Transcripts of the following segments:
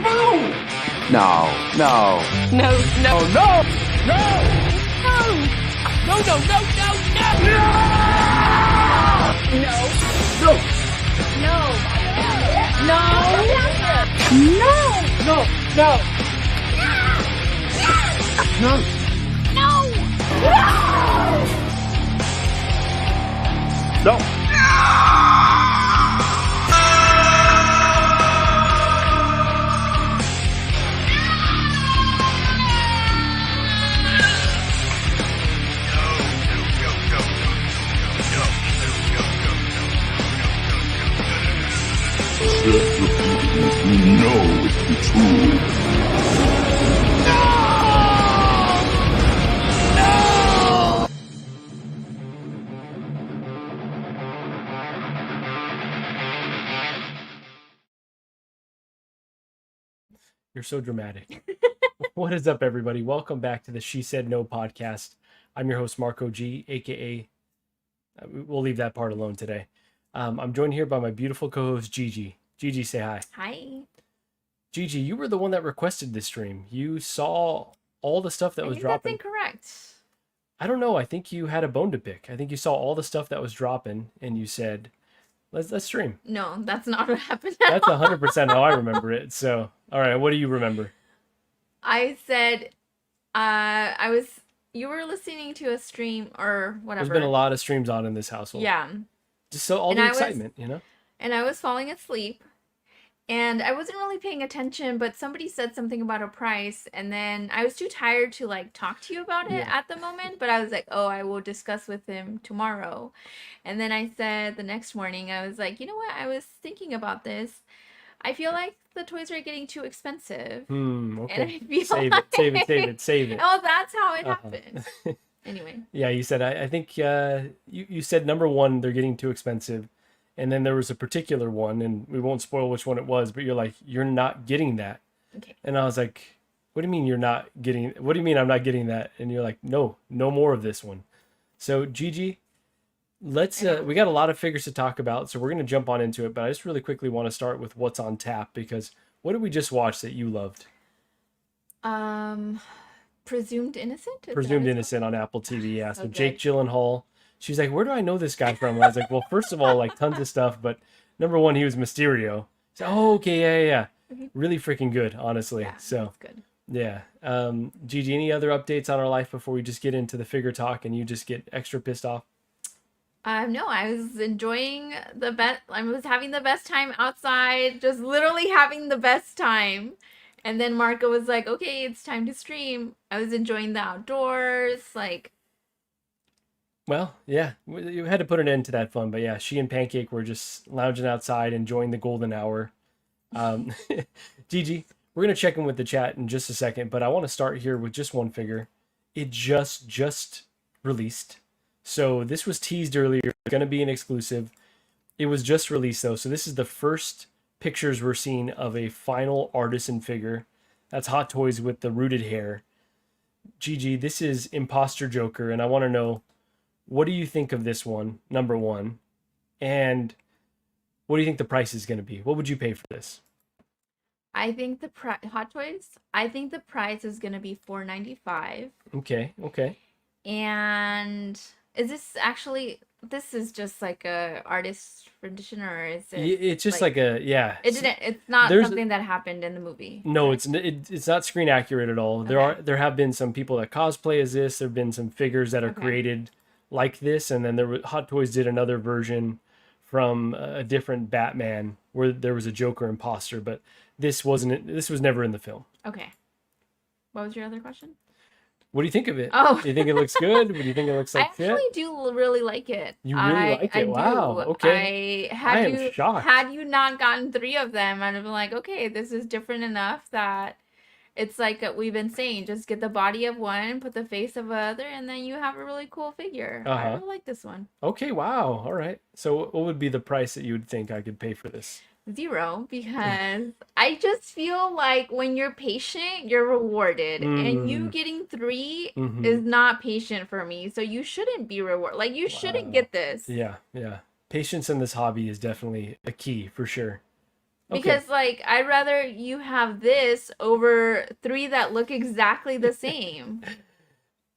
No, no. No, no, Oh, no! No! no, no, no, no, no, no, No! no, No! No! No! No! know the truth. You're so dramatic. What is up, everybody? Welcome back to the She Said No podcast. I'm your host, Marco G, aka, we'll leave that part alone today. I'm joined here by my beautiful co-host, Gigi. Gigi, say hi. Hi. Gigi, you were the one that requested this stream. You saw all the stuff that was dropping. That's incorrect. I don't know. I think you had a bone to pick. I think you saw all the stuff that was dropping, and you said, let's stream. No, that's not what happened. That's 100% how I remember it. So, all right, what do you remember? I said, you were listening to a stream or whatever. There's been a lot of streams on in this household. Yeah. Just so all the excitement, you know? And I was falling asleep. And I wasn't really paying attention, but somebody said something about a price, and then I was too tired to like talk to you about it at the moment, but I was like, oh, I will discuss with him tomorrow. And then I said the next morning, I was like, you know what? I was thinking about this. I feel like the toys are getting too expensive. Okay. And I feel Save like... it. Oh, that's how it happened. Anyway. Yeah, you said, I think you said number one, they're getting too expensive. And then there was a particular one, and we won't spoil which one it was, but you're like, you're not getting that. Okay. And I was like, what do you mean you're not getting, what do you mean I'm not getting that? And you're like, no more of this one. So Gigi, let's, we got a lot of figures to talk about, so we're going to jump on into it, but I just really quickly want to start with what's on tap, because what did we just watch that you loved? Presumed Innocent? Presumed Innocent on Apple TV, yeah. So Okay. Jake Gyllenhaal. She's like, where do I know this guy from? And I was like, well, first of all, like tons of stuff, but number one, he was Mysterio. So, oh, okay, yeah. Really freaking good, honestly. Yeah, So, that's good. yeah. Gigi, any other updates on our life before we just get into the figure talk and you just get extra pissed off? No, I was enjoying I was having the best time outside, just literally having the best time. And then Marco was like, okay, it's time to stream. I was enjoying the outdoors, like... Well, yeah, you had to put an end to that fun, but yeah, she and Pancake were just lounging outside, enjoying the golden hour. Gigi, we're going to check in with the chat in just a second, but I want to start here with just one figure. It just released. So this was teased earlier. It's going to be an exclusive. It was just released, though. So this is the first pictures we're seeing of a final Artisan figure. That's Hot Toys with the rooted hair. Gigi, this is Imposter Joker, and I want to know, what do you think of this one, number one? And what do you think the price is going to be? What would you pay for this? I think Hot Toys, I think the price is going to be $4.95. Okay. And is this actually, this is just like a artist rendition, or is it? It's just like a, yeah. It's not something that happened in the movie. No, it's not screen accurate at all. Okay. There have been some people that cosplay as this. There have been some figures that are created like this, and then Hot Toys did another version from a different Batman where there was a Joker imposter, but this was never in the film. Okay. What was your other question? What do you think of it? Oh. Do you think it looks good? What do you think it looks like? I actually do really like it. You really like it? Wow. Do. Okay. I am shocked. Had you not gotten 3 of them, I'd have been like, okay, this is different enough that it's like we've been saying, just get the body of one, put the face of other, and then you have a really cool figure. I really like this one. Okay, wow. All right. So what would be the price that you would think I could pay for this? 0, because I just feel like when you're patient, you're rewarded. And you getting 3 is not patient for me. So you shouldn't be rewarded. Like, you shouldn't get this. Yeah. Patience in this hobby is definitely a key for sure. Okay. Because like I'd rather you have this over 3 that look exactly the same.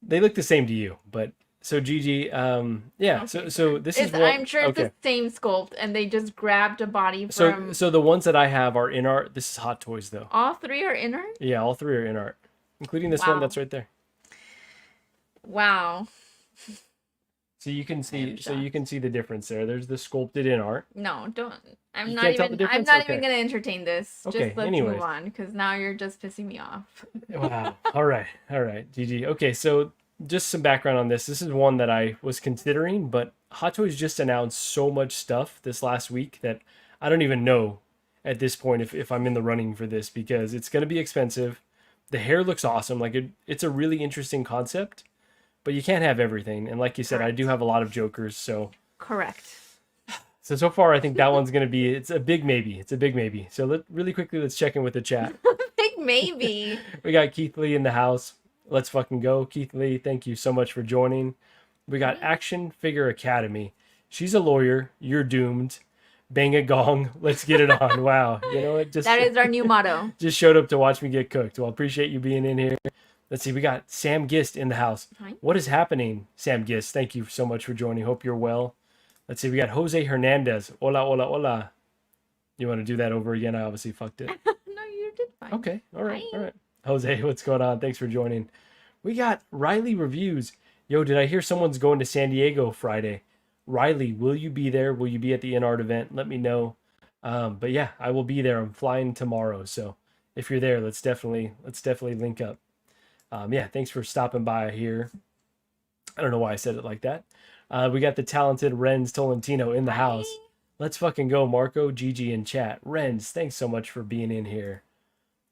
They look the same to you, but so Gigi, yeah. Okay, So this is what. I'm sure it's Okay. the same sculpt, and they just grabbed a body So from. so the ones that I have are InArt. This is Hot Toys though. All 3 are in her. Yeah, all 3 are InArt, including this one Wow. that's right there. Wow. So you can see, shocked. the difference there. There's the sculpted InArt. No, don't. I'm You not can't tell even. the I'm difference? not Okay. even gonna entertain this. Okay, Just let's anyways. move on, because now you're just pissing me off. Wow. All right, Gigi. Okay, so just some background on this. This is one that I was considering, but Hot Toys just announced so much stuff this last week that I don't even know at this point if I'm in the running for this, because it's going to be expensive. The hair looks awesome. Like it's a really interesting concept, but you can't have everything. And like you said, I do have a lot of Jokers, so Correct. so far I think that one's going to be, it's a big maybe. It's a big maybe. So really quickly, let's check in with the chat. Big maybe. We got Keith Lee in the house. Let's fucking go. Keith Lee, thank you so much for joining. We got Action Figure Academy. She's a lawyer. You're doomed. Bang a gong. Let's get it on. Wow. You know what? That is our new motto. Just showed up to watch me get cooked. Well, appreciate you being in here. Let's see. We got Sam Gist in the house. Hi. What is happening, Sam Gist? Thank you so much for joining. Hope you're well. Let's see. We got Jose Hernandez. Hola, hola, hola. You want to do that over again? I obviously fucked it. No, you did fine. Okay. All right. Hi. All right. Jose, what's going on? Thanks for joining. We got Riley Reviews. Yo, did I hear someone's going to San Diego Friday? Riley, will you be there? Will you be at the InArt event? Let me know. But yeah, I will be there. I'm flying tomorrow. So if you're there, let's definitely link up. Yeah, thanks for stopping by here. I don't know why I said it like that. We got the talented Renz Tolentino in the house. Let's fucking go, Marco Gigi in chat. Renz, thanks so much for being in here.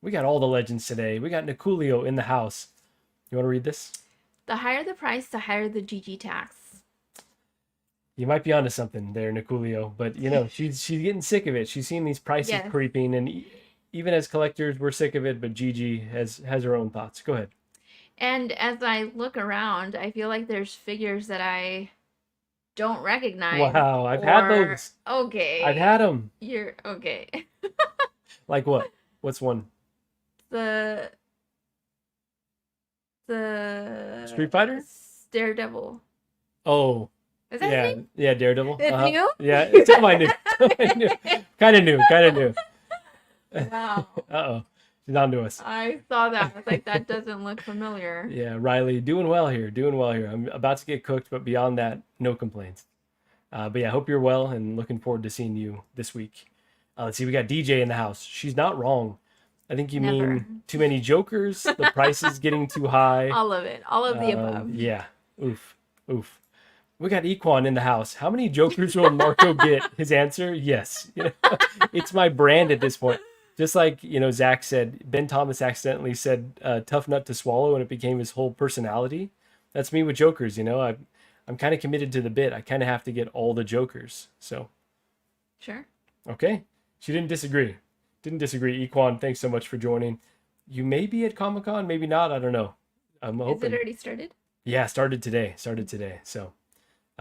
We got all the legends today. We got Niculio in the house. You want to read this? The higher the price, the higher the GG tax. You might be onto something there, Niculio, but you know, she's getting sick of it. She's seen these prices creeping, and even as collectors, we're sick of it, but Gigi has her own thoughts. Go ahead. And as I look around, I feel like there's figures that I don't recognize. Wow, I've had those. Okay. I've had them. You're okay. Like what? What's one? The Street Fighter? Daredevil. Oh. Is that yeah, his name? yeah, Daredevil. It's new? Yeah, it's something I knew. Kind of new. Wow. Uh-oh. She's on to us. I saw that. I was like, that doesn't look familiar. Yeah, Riley, doing well here. I'm about to get cooked, but beyond that, no complaints. But yeah, hope you're well and looking forward to seeing you this week. Let's see, we got DJ in the house. She's not wrong. I think you mean too many Jokers. The price is getting too high. All of it. All of the above. Yeah. Oof. We got Equan in the house. How many Jokers will Marco get? His answer, yes. You know, it's my brand at this point. Just like, you know, Zach said, Ben Thomas accidentally said tough nut to swallow, and it became his whole personality. That's me with Jokers, you know. I'm kind of committed to the bit. I kind of have to get all the Jokers. So. Sure. Okay. She didn't disagree. Equan, thanks so much for joining. You may be at Comic-Con, maybe not. I don't know. I'm hoping. Is it already started? Yeah, started today. So,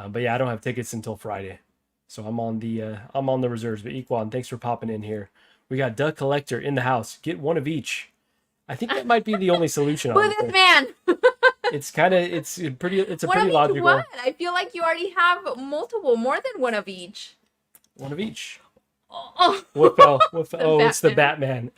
but yeah, I don't have tickets until Friday. So I'm on the reserves. But Equan, thanks for popping in here. We got Duck Collector in the house. Get one of each. I think that might be the only solution. Who this man? It's a pretty one logical. What? I feel like you already have more than one of each. One of each. Oh. What fell? Oh, it's the Batman.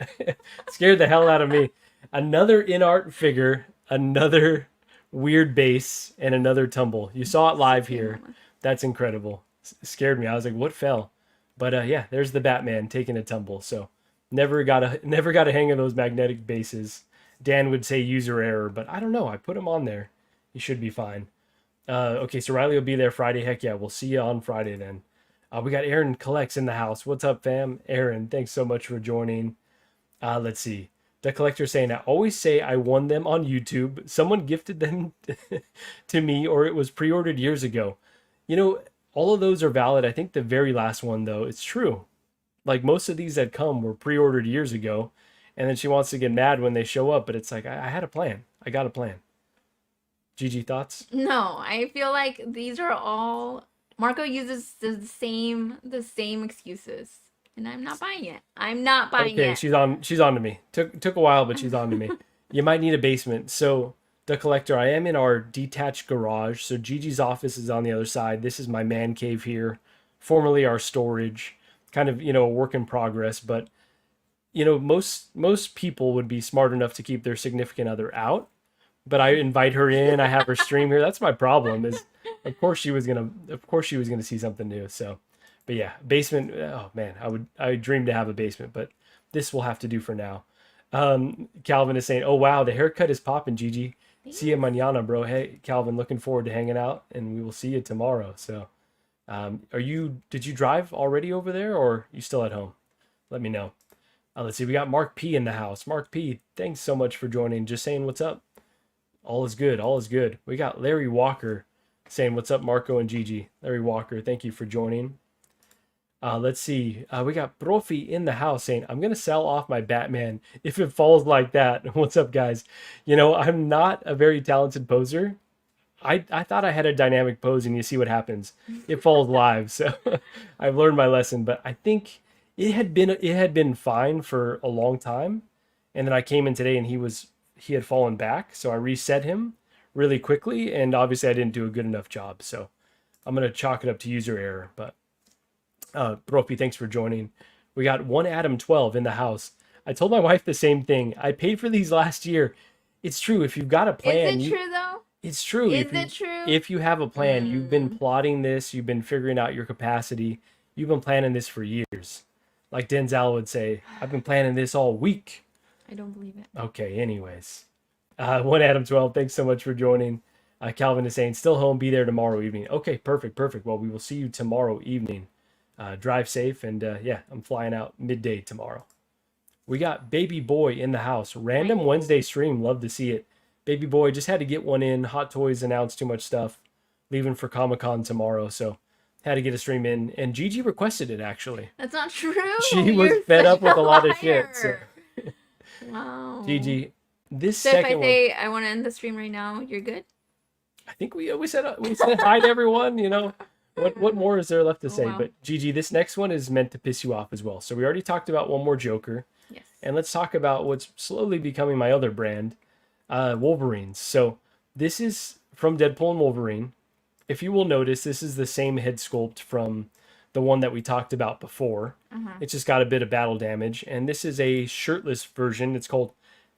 Scared the hell out of me. Another InArt figure, another weird base, and another tumble. You saw it live here. That's incredible. Scared me. I was like, what fell? But yeah, there's the Batman taking a tumble. So never got a hang of those magnetic bases. Dan would say user error, but I don't know. I put him on there. He should be fine. Okay, so Riley will be there Friday. Heck yeah, we'll see you on Friday then. We got Aaron Collects in the house. What's up, fam? Aaron, thanks so much for joining. Let's see. The Collector saying, I always say I won them on YouTube. Someone gifted them to me, or it was pre-ordered years ago. You know, all of those are valid. I think the very last one, though, it's true. Like, most of these that come were pre-ordered years ago, and then she wants to get mad when they show up, but it's like, I had a plan. I got a plan. Gigi, thoughts? No, I feel like these are all... Marco uses the same excuses. and I'm not buying it. I'm not buying Okay, it. she's on to me. Took a while, but she's on to me. You might need a basement. So the collector, I am in our detached garage. So Gigi's office is on the other side. This is my man cave here, formerly our storage, kind of, a work in progress. But, most people would be smart enough to keep their significant other out. But I invite her in. I have her stream here. That's my problem. Is of course she was gonna see something new. So, but yeah, basement. Oh man, I would dream to have a basement, but this will have to do for now. Calvin is saying, "Oh wow, the haircut is popping, Gigi. See you mañana, bro." Hey, Calvin, looking forward to hanging out, and we will see you tomorrow. So, did you drive already over there, or you still at home? Let me know. Let's see. We got Mark P in the house. Mark P, thanks so much for joining. Just saying what's up. All is good. All is good. We got Larry Walker saying what's up, Marco and Gigi. Larry Walker, thank you for joining. Let's see. We got Profi in the house saying, I'm going to sell off my Batman if it falls like that. What's up, guys? I'm not a very talented poser. I thought I had a dynamic pose, and you see what happens. It falls live. So I've learned my lesson, but I think it had been fine for a long time. And then I came in today and he had fallen back. So I reset him really quickly. And obviously I didn't do a good enough job. So I'm going to chalk it up to user error, but Profi, thanks for joining. We got one Adam 12 in the house. I told my wife the same thing. I paid for these last year. It's true. If you've got a plan, Is it true though? It's true. Is it true? If you have a plan, you've been plotting this, you've been figuring out your capacity, you've been planning this for years. Like Denzel would say, I've been planning this all week. I don't believe it. Okay, anyways. One Adam 12, thanks so much for joining. Calvin is saying, still home, be there tomorrow evening. Okay, perfect. Well, we will see you tomorrow evening. Drive safe, and yeah, I'm flying out midday tomorrow. We got Baby Boy in the house. Random Wednesday stream, love to see it. Baby Boy just had to get one in. Hot Toys announced too much stuff. Leaving for Comic-Con tomorrow, so had to get a stream in. And Gigi requested it, actually. That's not true. She was fed up with a lot of shit. So. Wow. Gigi, this so second if I say I want to end the stream right now, you're good? I think we said hi to everyone, What more is there left to say? Wow. But Gigi, this next one is meant to piss you off as well. So we already talked about one more Joker. Yes. And let's talk about what's slowly becoming my other brand, Wolverines. So this is from Deadpool and Wolverine. If you will notice, this is the same head sculpt from the one that we talked about before. It's just got a bit of battle damage. And this is a shirtless version. It's called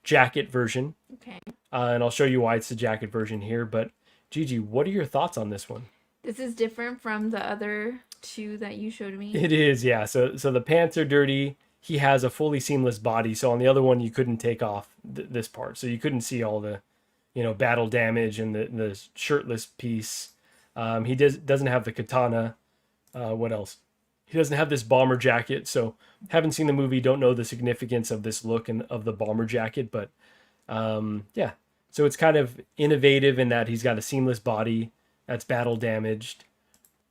jacket version. Okay. And I'll show you why it's the jacket version here. But Gigi, what are your thoughts on this one? This is different from the other two that you showed me. It is, yeah. So the pants are dirty. He has a fully seamless body. So on the other one, you couldn't take off this part. So you couldn't see all the, battle damage and the shirtless piece. He doesn't have the katana. What else? He doesn't have this bomber jacket. So haven't seen the movie, don't know the significance of this look and of the bomber jacket. But yeah. So it's kind of innovative in that he's got a seamless body that's battle damaged.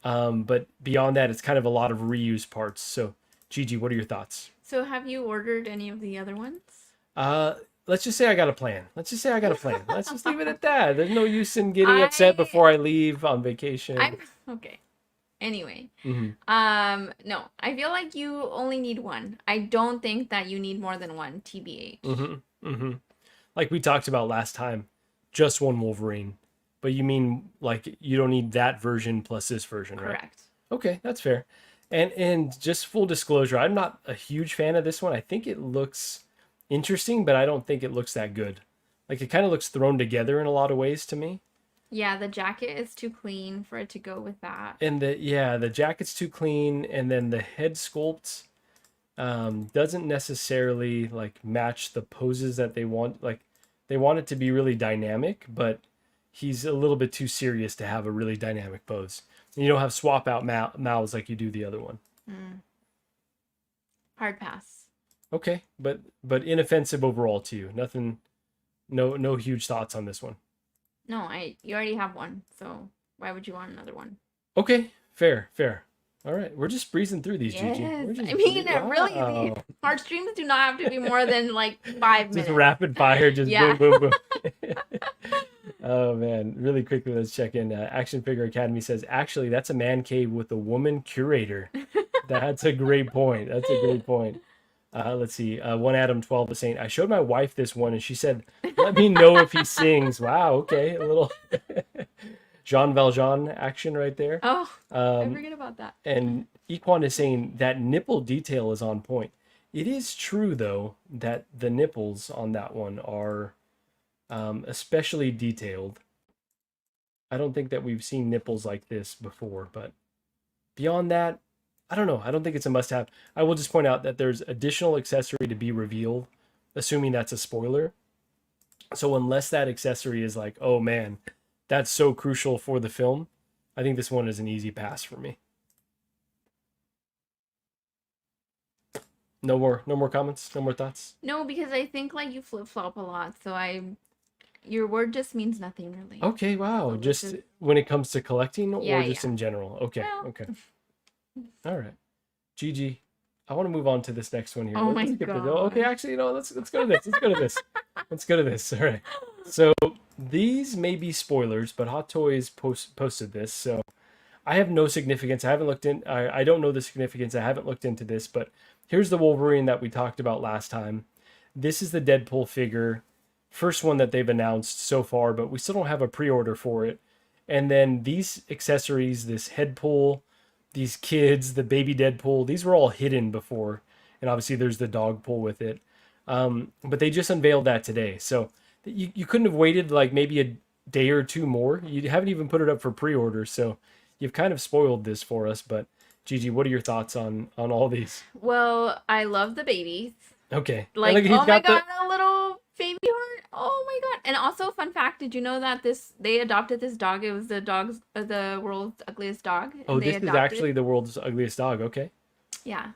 But beyond that, it's kind of a lot of reuse parts. So Gigi, what are your thoughts? So have you ordered any of the other ones? Let's just say I got a plan. Let's just leave it at that. There's no use in getting upset before I leave on vacation. Okay. Anyway, Mm-hmm. no, I feel like you only need one. I don't think that you need more than one, TBH. Mm-hmm. Mm-hmm. Like we talked about last time, just one Wolverine. But you mean like you don't need that version plus this version, right? Correct. Okay, that's fair. And just full disclosure, I'm not a huge fan of this one. I think it looks interesting, but I don't think it looks that good. Like it kind of looks thrown together in a lot of ways to me. Yeah, the jacket is too clean for it to go with that. And the jacket's too clean, and then the head sculpt doesn't necessarily like match the poses that they want. Like they want it to be really dynamic, but he's a little bit too serious to have a really dynamic pose. And you don't have swap out mouths like you do the other one. Hard pass. Okay, but inoffensive overall to you. Nothing, no huge thoughts on this one. No, you already have one, so why would you want another one? Okay, fair. All right, we're just breezing through these, Gigi. Yes, I mean, really, our streams do not have to be more than like 5 minutes. Just rapid fire, just Yeah. boom. Oh man, really quickly, let's check in. Action Figure Academy says, actually, that's a man cave with a woman curator. That's a great point. That's a great point. Let's see. One Adam 12 is saying, I showed my wife this one and she said, let me know if he sings. Wow, okay. A little Jean Valjean action right there. Oh, I Um, forget about that. and Equan is saying that nipple detail is on point. It is true, though, that the nipples on that one are especially detailed. I don't think that we've seen nipples like this before, but beyond that, I don't know. I don't think it's a must-have. I will just point out that there's additional accessory to be revealed, assuming that's a spoiler. So unless that accessory is like, oh man, that's so crucial for the film, I think this one is an easy pass for me. No more comments, no more thoughts. No, because I think like you flip flop a lot, so your word just means nothing really. Okay, wow. So Just this is- when it comes to collecting, Yeah, or just yeah. in general. Okay, Well. okay. All right, Gigi. I want to move on to this next one here. Oh Let's my skip this. God. Okay, actually, let's go to this. Let's go to this. Let's go to this. All right. So these may be spoilers, but Hot Toys posted this, so I have no significance. I haven't looked in. I don't know the significance. I haven't looked into this, but here's the Wolverine that we talked about last time. This is the Deadpool figure, first one that they've announced so far, but we still don't have a pre-order for it. And then these accessories, this head pull, these kids, the baby Deadpool, these were all hidden before, and obviously there's the dog pull with it. But they just unveiled that today, so you couldn't have waited like maybe a day or two more. You haven't even put it up for pre-order, so you've kind of spoiled this for us. But Gigi, what are your thoughts on all these? Well, I love the babies. Okay, and Like, look, he's oh my got god, a little baby horn. Oh my god. And also, fun fact, did you know that they adopted this dog? It was the world's ugliest dog. And Oh, they this is adopted actually the world's ugliest dog. Okay. Yeah.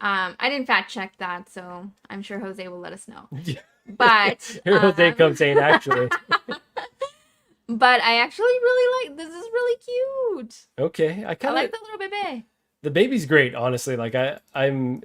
I didn't fact check that, so I'm sure Jose will let us know. Yeah. But Here Jose comes saying, actually. but I actually really like this. Is really cute. Okay, I I kind like of the little baby. the baby's great, honestly. Like I'm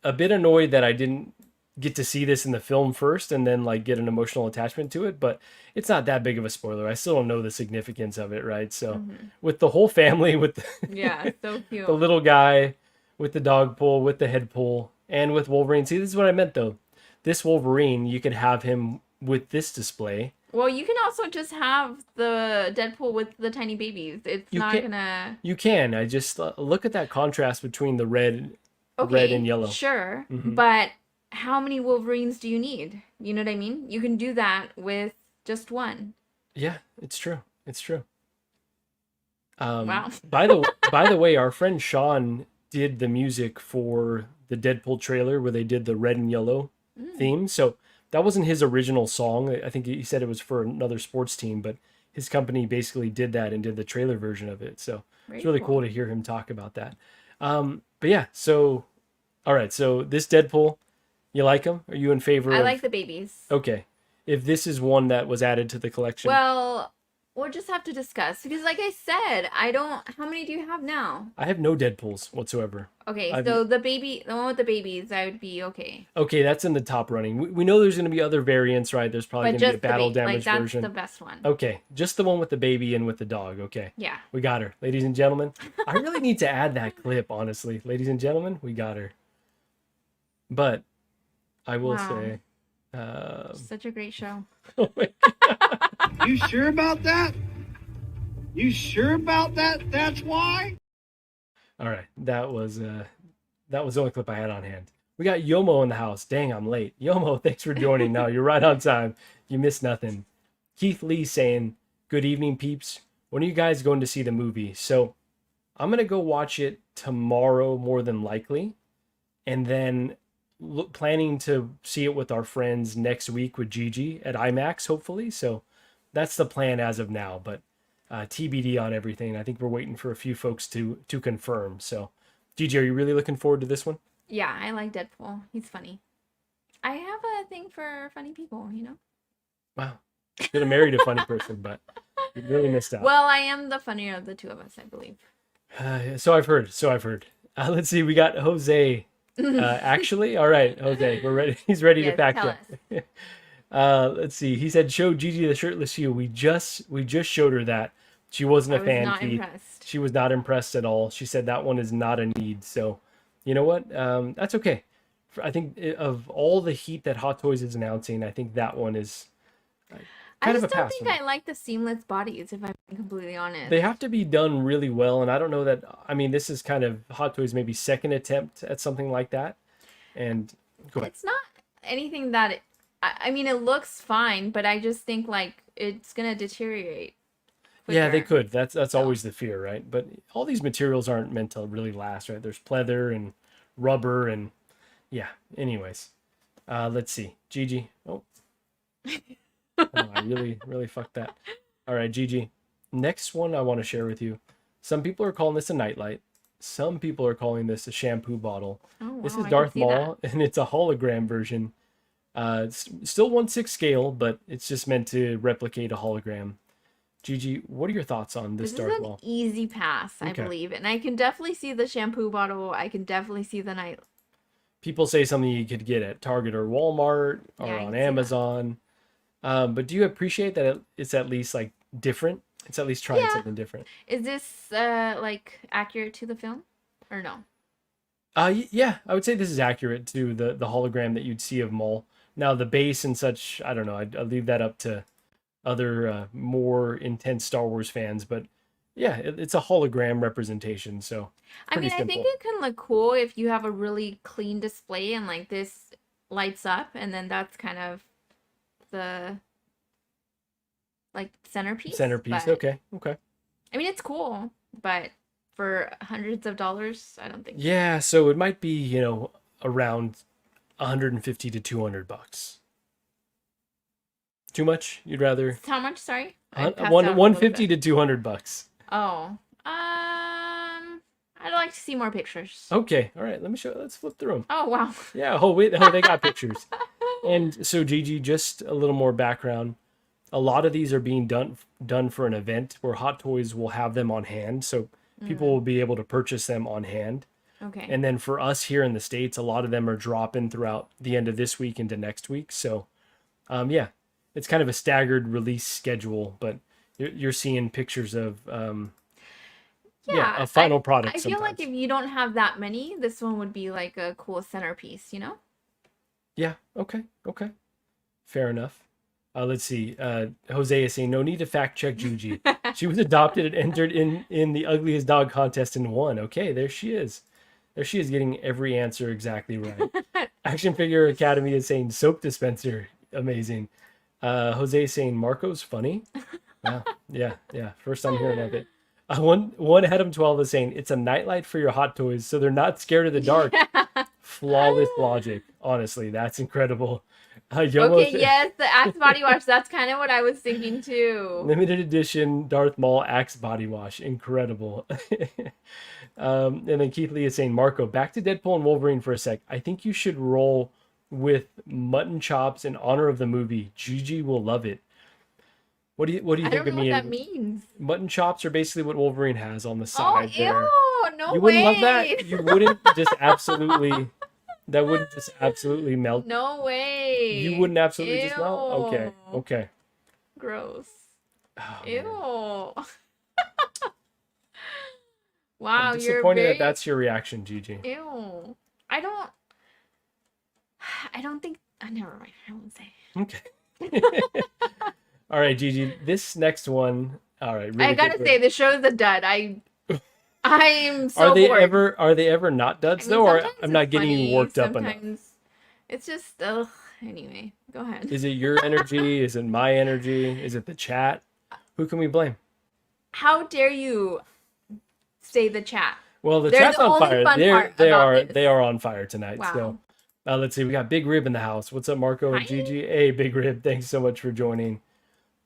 a bit annoyed that I didn't get to see this in the film first and then like get an emotional attachment to it, but it's not that big of a spoiler. I still don't know the significance of it, right? So with the whole family, with the, Yeah, so cute. the little guy, with the dog pull, with the head pull, and with Wolverine. See, this is what I meant though. This Wolverine, you could have him with this display. Well, you can also just have the Deadpool with the tiny babies. It's You not can- gonna. You can. I just look at that contrast between the red Okay, and yellow. Sure, Mhm. but how many Wolverines do you need? You know what I mean? You can do that with just one. Yeah, it's true. It's true. Wow. By the way, our friend Sean did the music for the Deadpool trailer where they did the red and yellow theme. So that wasn't his original song. I think he said it was for another sports team, but his company basically did that and did the trailer version of it. So it's really cool to hear him talk about that. But yeah, so all right, so this Deadpool, you like him? Are you in favor I of? like the babies. Okay, if this is one that was added to the collection. Well, we'll just have to discuss because, like I said, I don't. How many do you have now? I have no Deadpools whatsoever. Okay, I've- so the one with the babies, I would be okay. Okay, that's in the top running. We know there's going to be other variants, right? There's probably But going to be a just the battle baby, like damage that's version. the best one. Okay, just the one with the baby and with the dog. Okay, Yeah. we got her, ladies and gentlemen. I really need to add that clip, honestly, ladies and gentlemen. We got her. But I will Wow. say, Such a great show. oh my You sure about that? You sure about that? That's why? all right, that was the only clip I had on hand. We got Yomo in the house. Dang, I'm late. Yomo, thanks for joining. No, you're right on time. You missed nothing. Keith Lee saying, "Good evening, peeps. When are you guys going to see the movie?" So I'm gonna go watch it tomorrow, more than likely, and then planning to see it with our friends next week with Gigi at IMAX, hopefully. So that's the plan as of now. But TBD on everything. I think we're waiting for a few folks to confirm. So, Gigi, are you really looking forward to this one? Yeah, I like Deadpool. He's funny. I have a thing for funny people, you know? Wow. Could have married a funny person, but you really missed out. Well, I am the funnier of the two of us, I believe. So I've heard. Let's see. We got Jose. Actually, all right, Jose, we're ready. He's ready to Yes, fact tell check. Let's see. He said, "Show Gigi the shirtless you." We just showed her that. She wasn't I a was fan. not Keith. impressed. She was not impressed at all. She said that one is not a need. So you know what? That's okay. I think of all the heat that Hot Toys is announcing, I think that one is I kind of just a don't pass think for me. I like the seamless bodies, if I'm being completely honest. They have to be done really well, and I don't know that. I mean, this is kind of Hot Toys' maybe second attempt at something like that. And go ahead. It's not anything that I mean, it looks fine, but I just think like it's gonna deteriorate Yeah, they quicker. could. That's So always the fear, right? But all these materials aren't meant to really last, right? There's pleather and rubber and yeah. Anyways, let's see. Gigi. Oh, oh, I really fucked that. All right, Gigi. Next one I want to share with you. Some people are calling this a nightlight. Some people are calling this a shampoo bottle. oh This wow, is I can Darth see that. Maul, and it's a hologram version. It's still 1/6 scale, but it's just meant to replicate a hologram. Gigi, what are your thoughts on this This is Darth an Maul? easy pass, I Okay. believe, and I can definitely see the shampoo bottle. I can definitely see the night. People say something you could get at Target or Walmart Yeah, or I on can see that. Amazon. But do you appreciate that it's at least like different? It's at least trying Yeah. something different. Is this like accurate to the film or no? Yeah, I would say this is accurate to the hologram that you'd see of Maul. Now the base and such, I don't know. I'd leave that up to other more intense Star Wars fans. But yeah, it's a hologram representation, so I pretty mean, I think simple. it can look cool if you have a really clean display and like this lights up, and then that's kind of the like centerpiece. Centerpiece. But Okay. Okay. I mean, it's cool, but for hundreds of dollars, I don't think so. Yeah, so it might be, around 150 to 200 bucks. Too much? You'd rather How much? Sorry, I hun- passed one out a little 150 bit. to 200 bucks. Oh, I'd like to see more pictures. Okay. All right, let me show. Let's flip through them. Oh wow. Yeah, oh wait, oh they got pictures. And so Gigi, just a little more background. A lot of these are being done for an event where Hot Toys will have them on hand, so people Mm, will be able to purchase them on hand. okay. And then for us here in the States, a lot of them are dropping throughout the end of this week into next week. So yeah, it's kind of a staggered release schedule, but you're seeing pictures of yeah, Yeah, a final product I feel like sometimes. if you don't have that many, this one would be like a cool centerpiece, you know? Yeah, okay, okay, fair enough. Let's see. Jose is saying no need to fact check Juji. She was adopted and entered in the ugliest dog contest and won. Okay, there she is. There she is getting every answer exactly right. Action Figure Academy is saying soap dispenser. Amazing. Jose is saying Marco's funny. Yeah, yeah. First time hearing of it. One Adam 12 is saying it's a nightlight for your hot toys, so they're not scared of the dark. Yeah. Flawless logic. Honestly, that's incredible. Okay, Yomo yes, the Axe body wash. That's kind of what I was thinking too. limited edition Darth Maul Axe body wash. Incredible. And then Keith Lee is saying, Marco, back to Deadpool and Wolverine for a sec. I think you should roll with mutton chops in honor of the movie. Gigi will love it. What do you I think don't of know what me that and means. mutton chops are basically what Wolverine has on the Oh, side there. ew, no You wouldn't love way. that? You wouldn't just absolutely that wouldn't just absolutely melt. No You way. wouldn't absolutely just melt? Okay. Ew. Okay. Gross. Oh, man. Ew. I'm Wow, you're disappointed that very that's your reaction, Gigi. ew. I don't I don't think never mind. I won't say. Okay. All right, Gigi. This next one. All right, I really gotta quick. say the show's a dud. I'm so bored. Are they ever not I duds mean, though, or sometimes I'm it's not getting you funny, worked up enough? sometimes it's just ugh. Anyway, go ahead. Is it your energy? Is it my energy? Is it the chat? Who can we blame? How dare you say the chat? Well, the They're chat's the on only fire. fun They're part they about are this. they are on fire tonight. Wow. So let's see. We got Big Rib in the house. What's up, Marco and Hi. Gigi? Hey, Big Rib. Thanks so much for joining.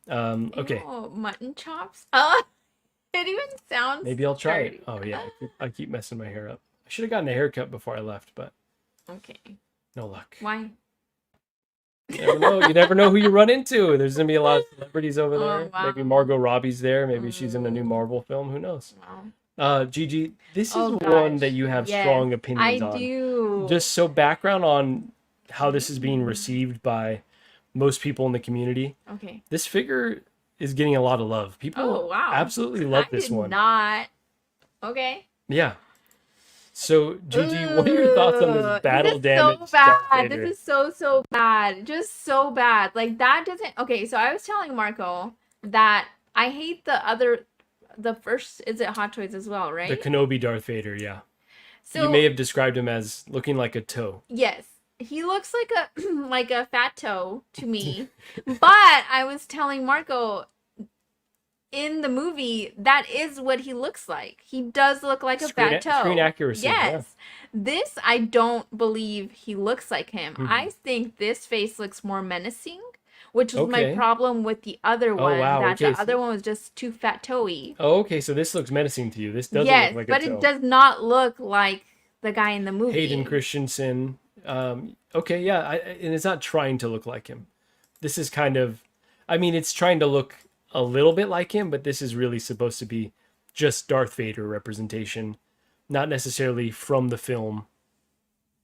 Okay. Ew, mutton chops. It even sounds Maybe I'll try dirty. it. Oh yeah, I keep messing my hair up. I should have gotten a haircut before I left, but Okay. no luck. Why? You never know. You never know who you run into. There's gonna be a lot of celebrities over Oh, there. wow. Maybe Margot Robbie's there. Maybe she's in a new Mm. Marvel film. Who knows? Wow. Gigi, this is Oh one gosh. that you have Yes, strong I opinions on. do. Just so background on how this is being received by most people in the community. Okay. This figure is getting a lot of love. Oh People wow. absolutely love I this did one. not. Okay. Yeah. So, Gigi, what are your thoughts on this battle damage? This is so bad. This is so bad. Just so bad. Like that doesn't. Okay, so I was telling Marco that I hate the first. Is it Hot Toys as well, right? The Kenobi Darth Vader, yeah. So you may have described him as looking like a toe. yes, he looks like a like a fat toe to me. But I was telling Marco, in the movie, that is what he looks like. He does look like a fat toe. Screen accuracy. Yes. Yeah. This, I don't believe he looks like him. Mhm. I think this face looks more menacing, which was my problem with the other one. wow, That okay, the other one was just too fat toe-y. Oh, okay, so this looks menacing to you. This doesn't Yes, look like but a toe. it does not look like the guy in the movie. Hayden Christensen. Okay, yeah, and it's not trying to look like him. This is kind of, I mean, it's trying to look a little bit like him, but this is really supposed to be just Darth Vader representation, not necessarily from the film.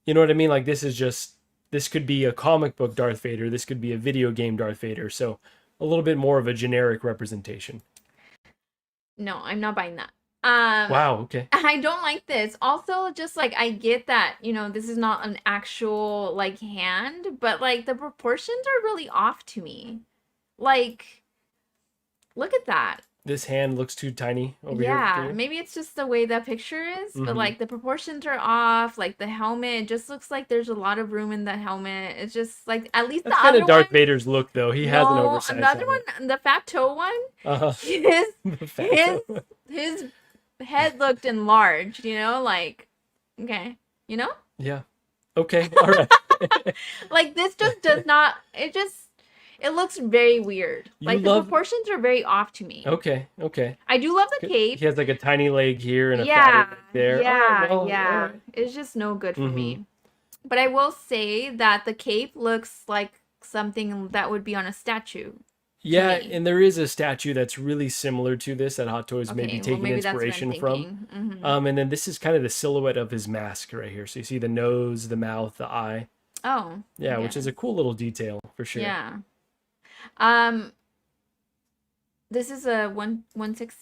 You know what I mean? Like this could be a comic book Darth Vader. This could be a video game Darth Vader. So a little bit more of a generic representation. No, I'm not buying that. Wow, okay. I don't like this. Also, just like I get that, this is not an actual like hand, but like the proportions are really off to me. Like, look at that. This hand looks too tiny over here. Yeah, maybe it's just the way the picture is, but like the proportions are off. Like the helmet, it just looks like there's a lot of room in the helmet. It's just like at least That's the kind other of Darth one. Vader's look, though. He has an oversized the other helmet. one, the fat toe one, The fat toe. his head looked enlarged. Like okay, Yeah. Okay. All right. like this just does not. It looks very weird. Like the proportions are very off to me. Okay. Okay. I do love the cape. He has like a tiny leg here and a Yeah, fatty leg there. yeah, All right, yeah. all right. It's just no good for me. But I will say that the cape looks like something that would be on a statue. Yeah, me. and there is a statue that's really similar to this that Hot Toys may be taking maybe that's what I'm inspiration from. thinking. And then this is kind of the silhouette of his mask right here. So you see the nose, the mouth, the eye. Oh. Yeah, which is a cool little detail for sure. Yeah. This is a 1/6.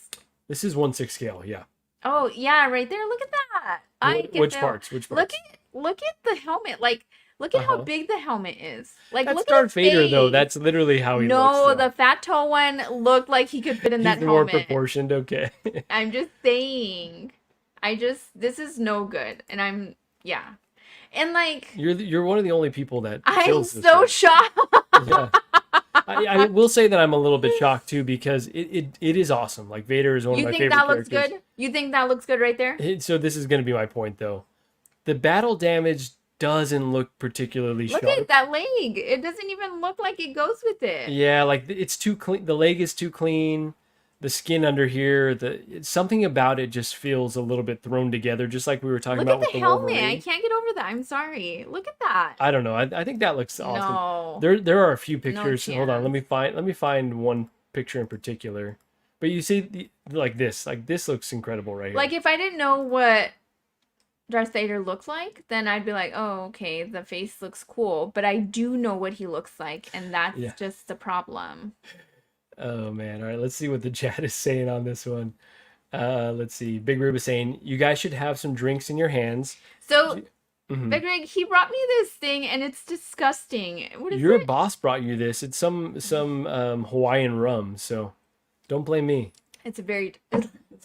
This is 1/6 scale, yeah. Oh yeah, right there. Look at that. Which parts? Which parts? Look at the helmet. Like, look at how big the helmet is. Like, That's look Darth at Vader, face. though. That's literally how he looks. No, though. the fat toe one looked like he could fit in that He's more helmet. proportioned. Okay. I'm just saying. This is no good, and yeah, and like You're one of the only people that I'm feels this so way. shocked. Yeah. I will say that I'm a little bit shocked too because it is awesome. Like Vader is one of my favorite that looks characters. good? You think that looks good right there? So this is going to be my point though. The battle damage doesn't look particularly Look sharp. at that leg. It doesn't even look like it goes with it. Yeah, like it's too clean. The leg is too clean. The skin under here, something about it just feels a little bit thrown together, just like we were talking about with Look at the the helmet. Wolverine. I can't get over that. I'm sorry. Look at that. I don't know. I think that looks awesome. No. There are a few pictures. Hold on, chance. let me find one picture in particular. But you see, like this looks incredible right here. Like if I didn't know what Darth Vader looked like, then I'd be like, oh, okay, the face looks cool. But I do know what he looks like, and that's just the problem. Oh man! All right, let's see what the chat is saying on this one. Let's see. Big Rib is saying you guys should have some drinks in your hands. So, Big Rig, he brought me this thing, and it's disgusting. What is Your it? boss brought you this. It's some Hawaiian rum. So, don't blame me. It's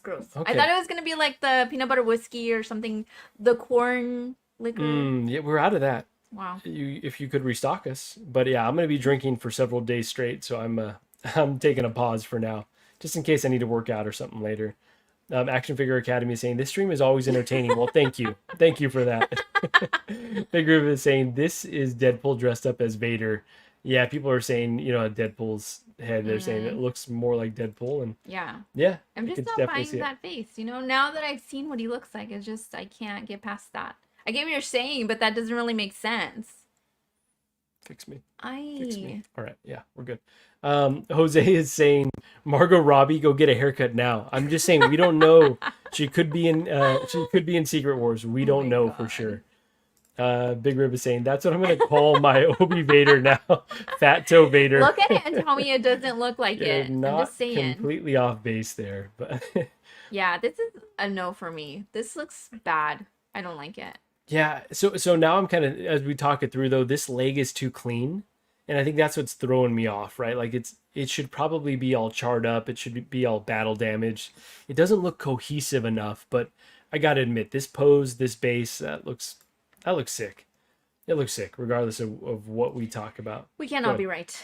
gross. Okay. I thought it was gonna be like the peanut butter whiskey or something, the corn liquor. Yeah, we're out of that. Wow. If you could restock us, but yeah, I'm gonna be drinking for several days straight, so I'm taking a pause for now, just in case I need to work out or something later. Action Figure Academy is saying this stream is always entertaining. Well, thank you for that. Big River is saying this is Deadpool dressed up as Vader. Yeah, people are saying Deadpool's head. They're saying it looks more like Deadpool, and yeah, I'm just not buying that face. Now that I've seen what he looks like, it's just I can't get past that. I get what you're saying, but that doesn't really make sense. Fix me. Fix me. All right, yeah, we're good. Jose is saying Margot Robbie, go get a haircut now. I'm just saying we don't know. She could be in Secret Wars. We don't know for sure. Big Rib is saying that's what I'm gonna call my Obi Vader now. Fat Toe Vader. Look at it and tell me it doesn't look like it. Not I'm just saying. completely off base there, but yeah, this is a no for me. This looks bad. I don't like it. Yeah, so now I'm kind of, as we talk it through though, this leg is too clean, and I think that's what's throwing me off, right? Like it should probably be all charred up, it should be all battle damaged. It doesn't look cohesive enough, but I gotta admit, this pose, this base, that looks sick. It looks sick, regardless of what we talk about. We cannot be right.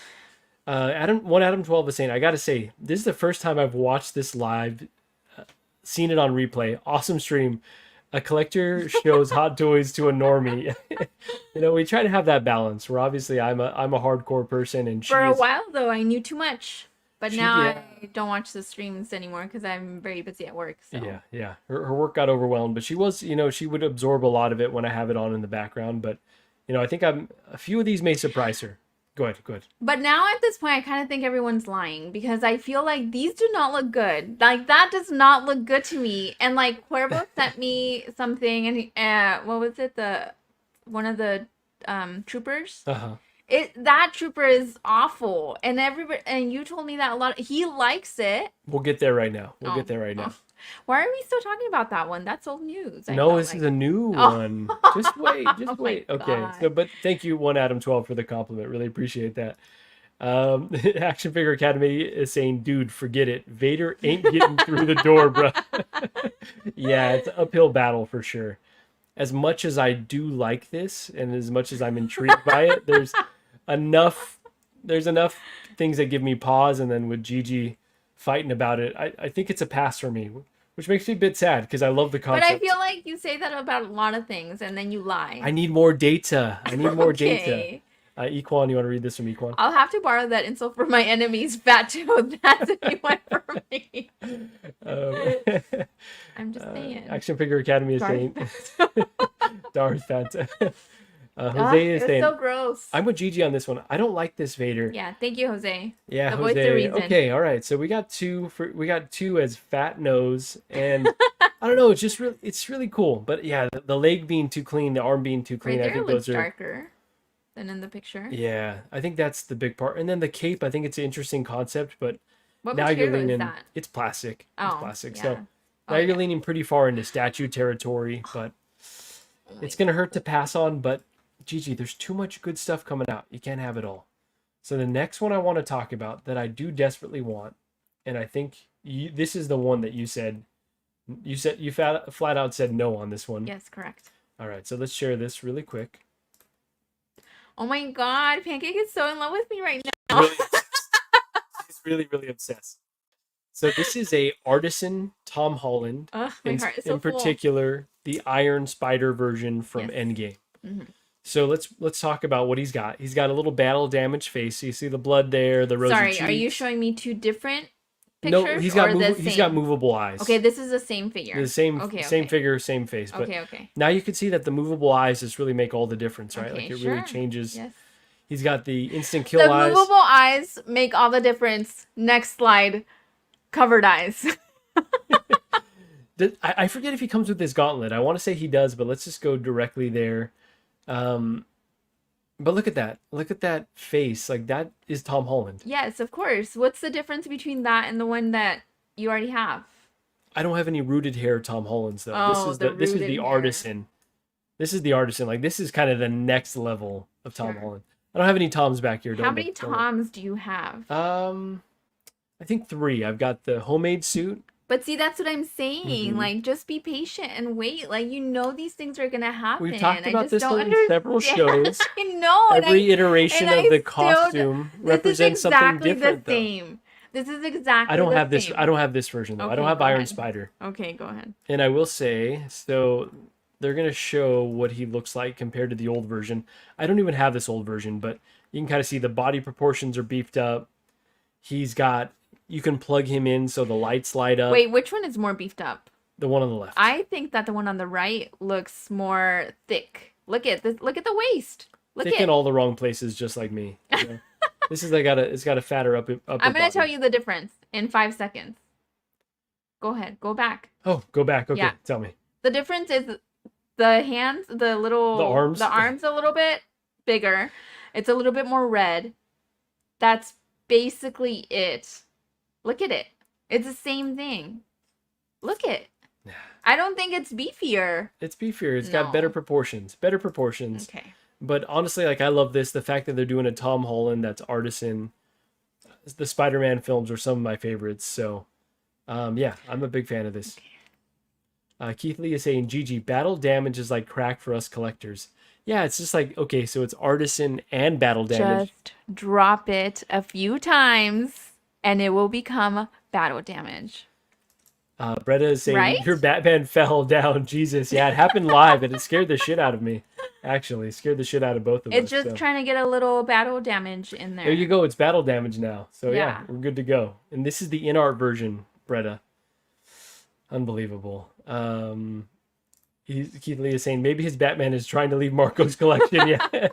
Adam 12 is saying, I gotta say, this is the first time I've watched this live, seen it on replay. Awesome stream. A collector shows hot toys to a normie. We try to have that balance. Where obviously I'm a hardcore person, and for a while though I knew too much, but now I don't watch the streams anymore because I'm very busy at work. So. Yeah. Her work got overwhelmed, but she was, she would absorb a lot of it when I have it on in the background. But I think a few of these may surprise her. Go ahead. But now at this point, I kind of think everyone's lying because I feel like these do not look good. Like, that does not look good to me. And like, Cuervo sent me something, and what was it? One of the troopers. That trooper is awful, and you told me that a lot. He likes it. We'll get there right now. Get there right now. Why are we still talking about that one? That's old news. No, this is a new one. Just wait. Okay. God. So, but thank you, Adam 12, for the compliment. Really appreciate that. Action Figure Academy is saying, dude, forget it. Vader ain't getting through the door, bro. Yeah, it's an uphill battle for sure. As much as I do like this, and as much as I'm intrigued by it, there's enough things that give me pause, and then with Gigi fighting about it, I think it's a pass for me, which makes me a bit sad because I love the concept. But I feel like you say that about a lot of things and then you lie. I need more data. Okay. Equan, you want to read this from Equan? I'll have to borrow that insult for my enemies, Fat Joe. That's a new one for me. I'm just saying. Action Figure Academy is saying Darth Fanta. Jose is it's saying, so gross. I'm with Gigi on this one. I don't like this Vader. Yeah, thank you, Jose. Yeah, the Jose. Voice of reason. Okay, all right. So we got two as fat nose, and I don't know. It's really cool. But yeah, the leg being too clean, the arm being too clean. Right, I think those are darker than in the picture. Yeah, I think that's the big part. And then the cape, I think it's an interesting concept, but what now you're leaning. Is that? It's plastic. It's plastic. Yeah. So now you're leaning pretty far into statue territory, but it's gonna hurt to pass on. But Gigi, there's too much good stuff coming out. You can't have it all. So the next one I want to talk about that I do desperately want, and I think this is the one that you flat out said no on this one. Yes, correct. All right, so let's share this really quick. Oh my God, Pancake is so in love with me right now. He's really, really obsessed. So this is a Artisan Tom Holland. My heart is so in particular, the Iron Spider version from Endgame. Mm-hmm. So let's talk about what he's got. He's got a little battle damaged face. So you see the blood there, the rosy cheeks. Are you showing me two different pictures? No, he's got movable eyes. Okay, this is the same figure. The same figure, same face. But now you can see that the movable eyes just really make all the difference, right? Okay, really changes. Yes. He's got the instant kill eyes. The movable eyes make all the difference. Next slide. Covered eyes. I forget if he comes with this gauntlet. I want to say he does, but let's just go directly there. But look at that. Look at that face. Like, that is Tom Holland. Yes, of course. What's the difference between that and the one that you already have? I don't have any rooted hair Tom Hollands, though. Oh, this is the Artisan. This is the Artisan. Like, this is kind of the next level of Tom Holland. I don't have any Toms back here. How many Toms do you have? I think 3. I've got the homemade suit. But see, that's what I'm saying. Mm-hmm. Like, just be patient and wait. Like, these things are gonna happen. We've talked about this one in several shows. I know. Every iteration of the costume represents something different. This is exactly. I don't have this. I don't have this version though. Okay, I don't have Iron Spider. Okay, go ahead. And I will say, so they're gonna show what he looks like compared to the old version. I don't even have this old version, but you can kind of see the body proportions are beefed up. He's got. You can plug him in so the lights light up. Wait, which one is more beefed up? The one on the left. I think that the one on the right looks more thick. Look at this. Look at the waist. Thick in all the wrong places, just like me. You know? This is it's got a fatter up. I'm gonna tell you the difference in 5 seconds. Go ahead. Go back. Oh, go back. Okay, yeah. Tell me. The difference is the hands, the arms. The arms a little bit bigger. It's a little bit more red. That's basically it. Look at it. It's the same thing. Look it. I don't think it's beefier. It's beefier. It's got better No. proportions. Better proportions. Okay. But honestly, like I love this. The fact that they're doing a Tom Holland that's Artisan. The Spider-Man films are some of my favorites. So, yeah, I'm a big fan of this. Keith Lee is saying, Gigi, battle damage is like crack for us collectors. Yeah, it's just like, okay, so it's Artisan and battle damage. Just drop it a few times and it will become battle damage. Bretta is saying, Right? your Batman fell down. Jesus. Yeah, it happened live and it scared the shit out of me. Actually, it scared the shit out of both of us. It's just trying to get a little battle damage in there. There you go. It's battle damage now. So yeah, Yeah. we're good to go. And this is the InArt version, Bretta. Unbelievable. Keith Lee is saying maybe his Batman is trying to leave Marco's collection. Yeah.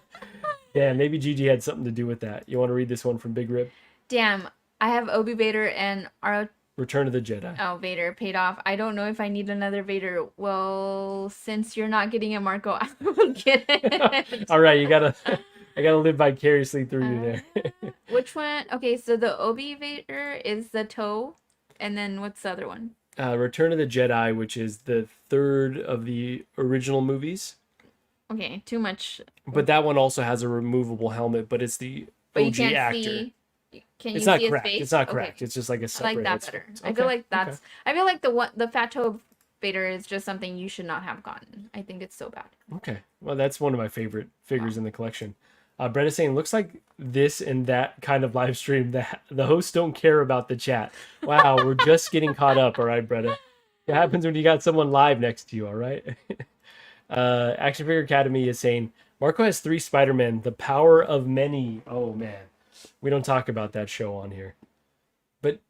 Yeah, maybe Gigi had something to do with that. You want to read this one from Big Rib? Damn, I have Obi Vader and Return of the Jedi. Oh, Vader paid off. I don't know if I need another Vader. Well, since you're not getting a Marco, I will get it. All right, I gotta live vicariously through you there. Which one? Okay, so the Obi Vader is the toe, and then what's the other one? Return of the Jedi, which is the third of the original movies. Okay, too much. But that one also has a removable helmet, but it's the But you OG can't actor. see. Can you It's not see his cracked. face? It's not Okay. cracked. It's just like a I separate. like that better. I feel like that's. I feel like the fat toe Vader is just something you should not have gotten. I think it's so bad. Okay. Well, that's one of my favorite figures in the collection. Brett is saying, looks like this and that kind of live stream. The hosts don't care about the chat. Wow, we're just getting caught up. All right, Bretta. It happens when you got someone live next to you. All right. Action Figure Academy is saying, Marco has 3 Spider-Men. The power of many. Oh, man. We don't talk about that show on here. But,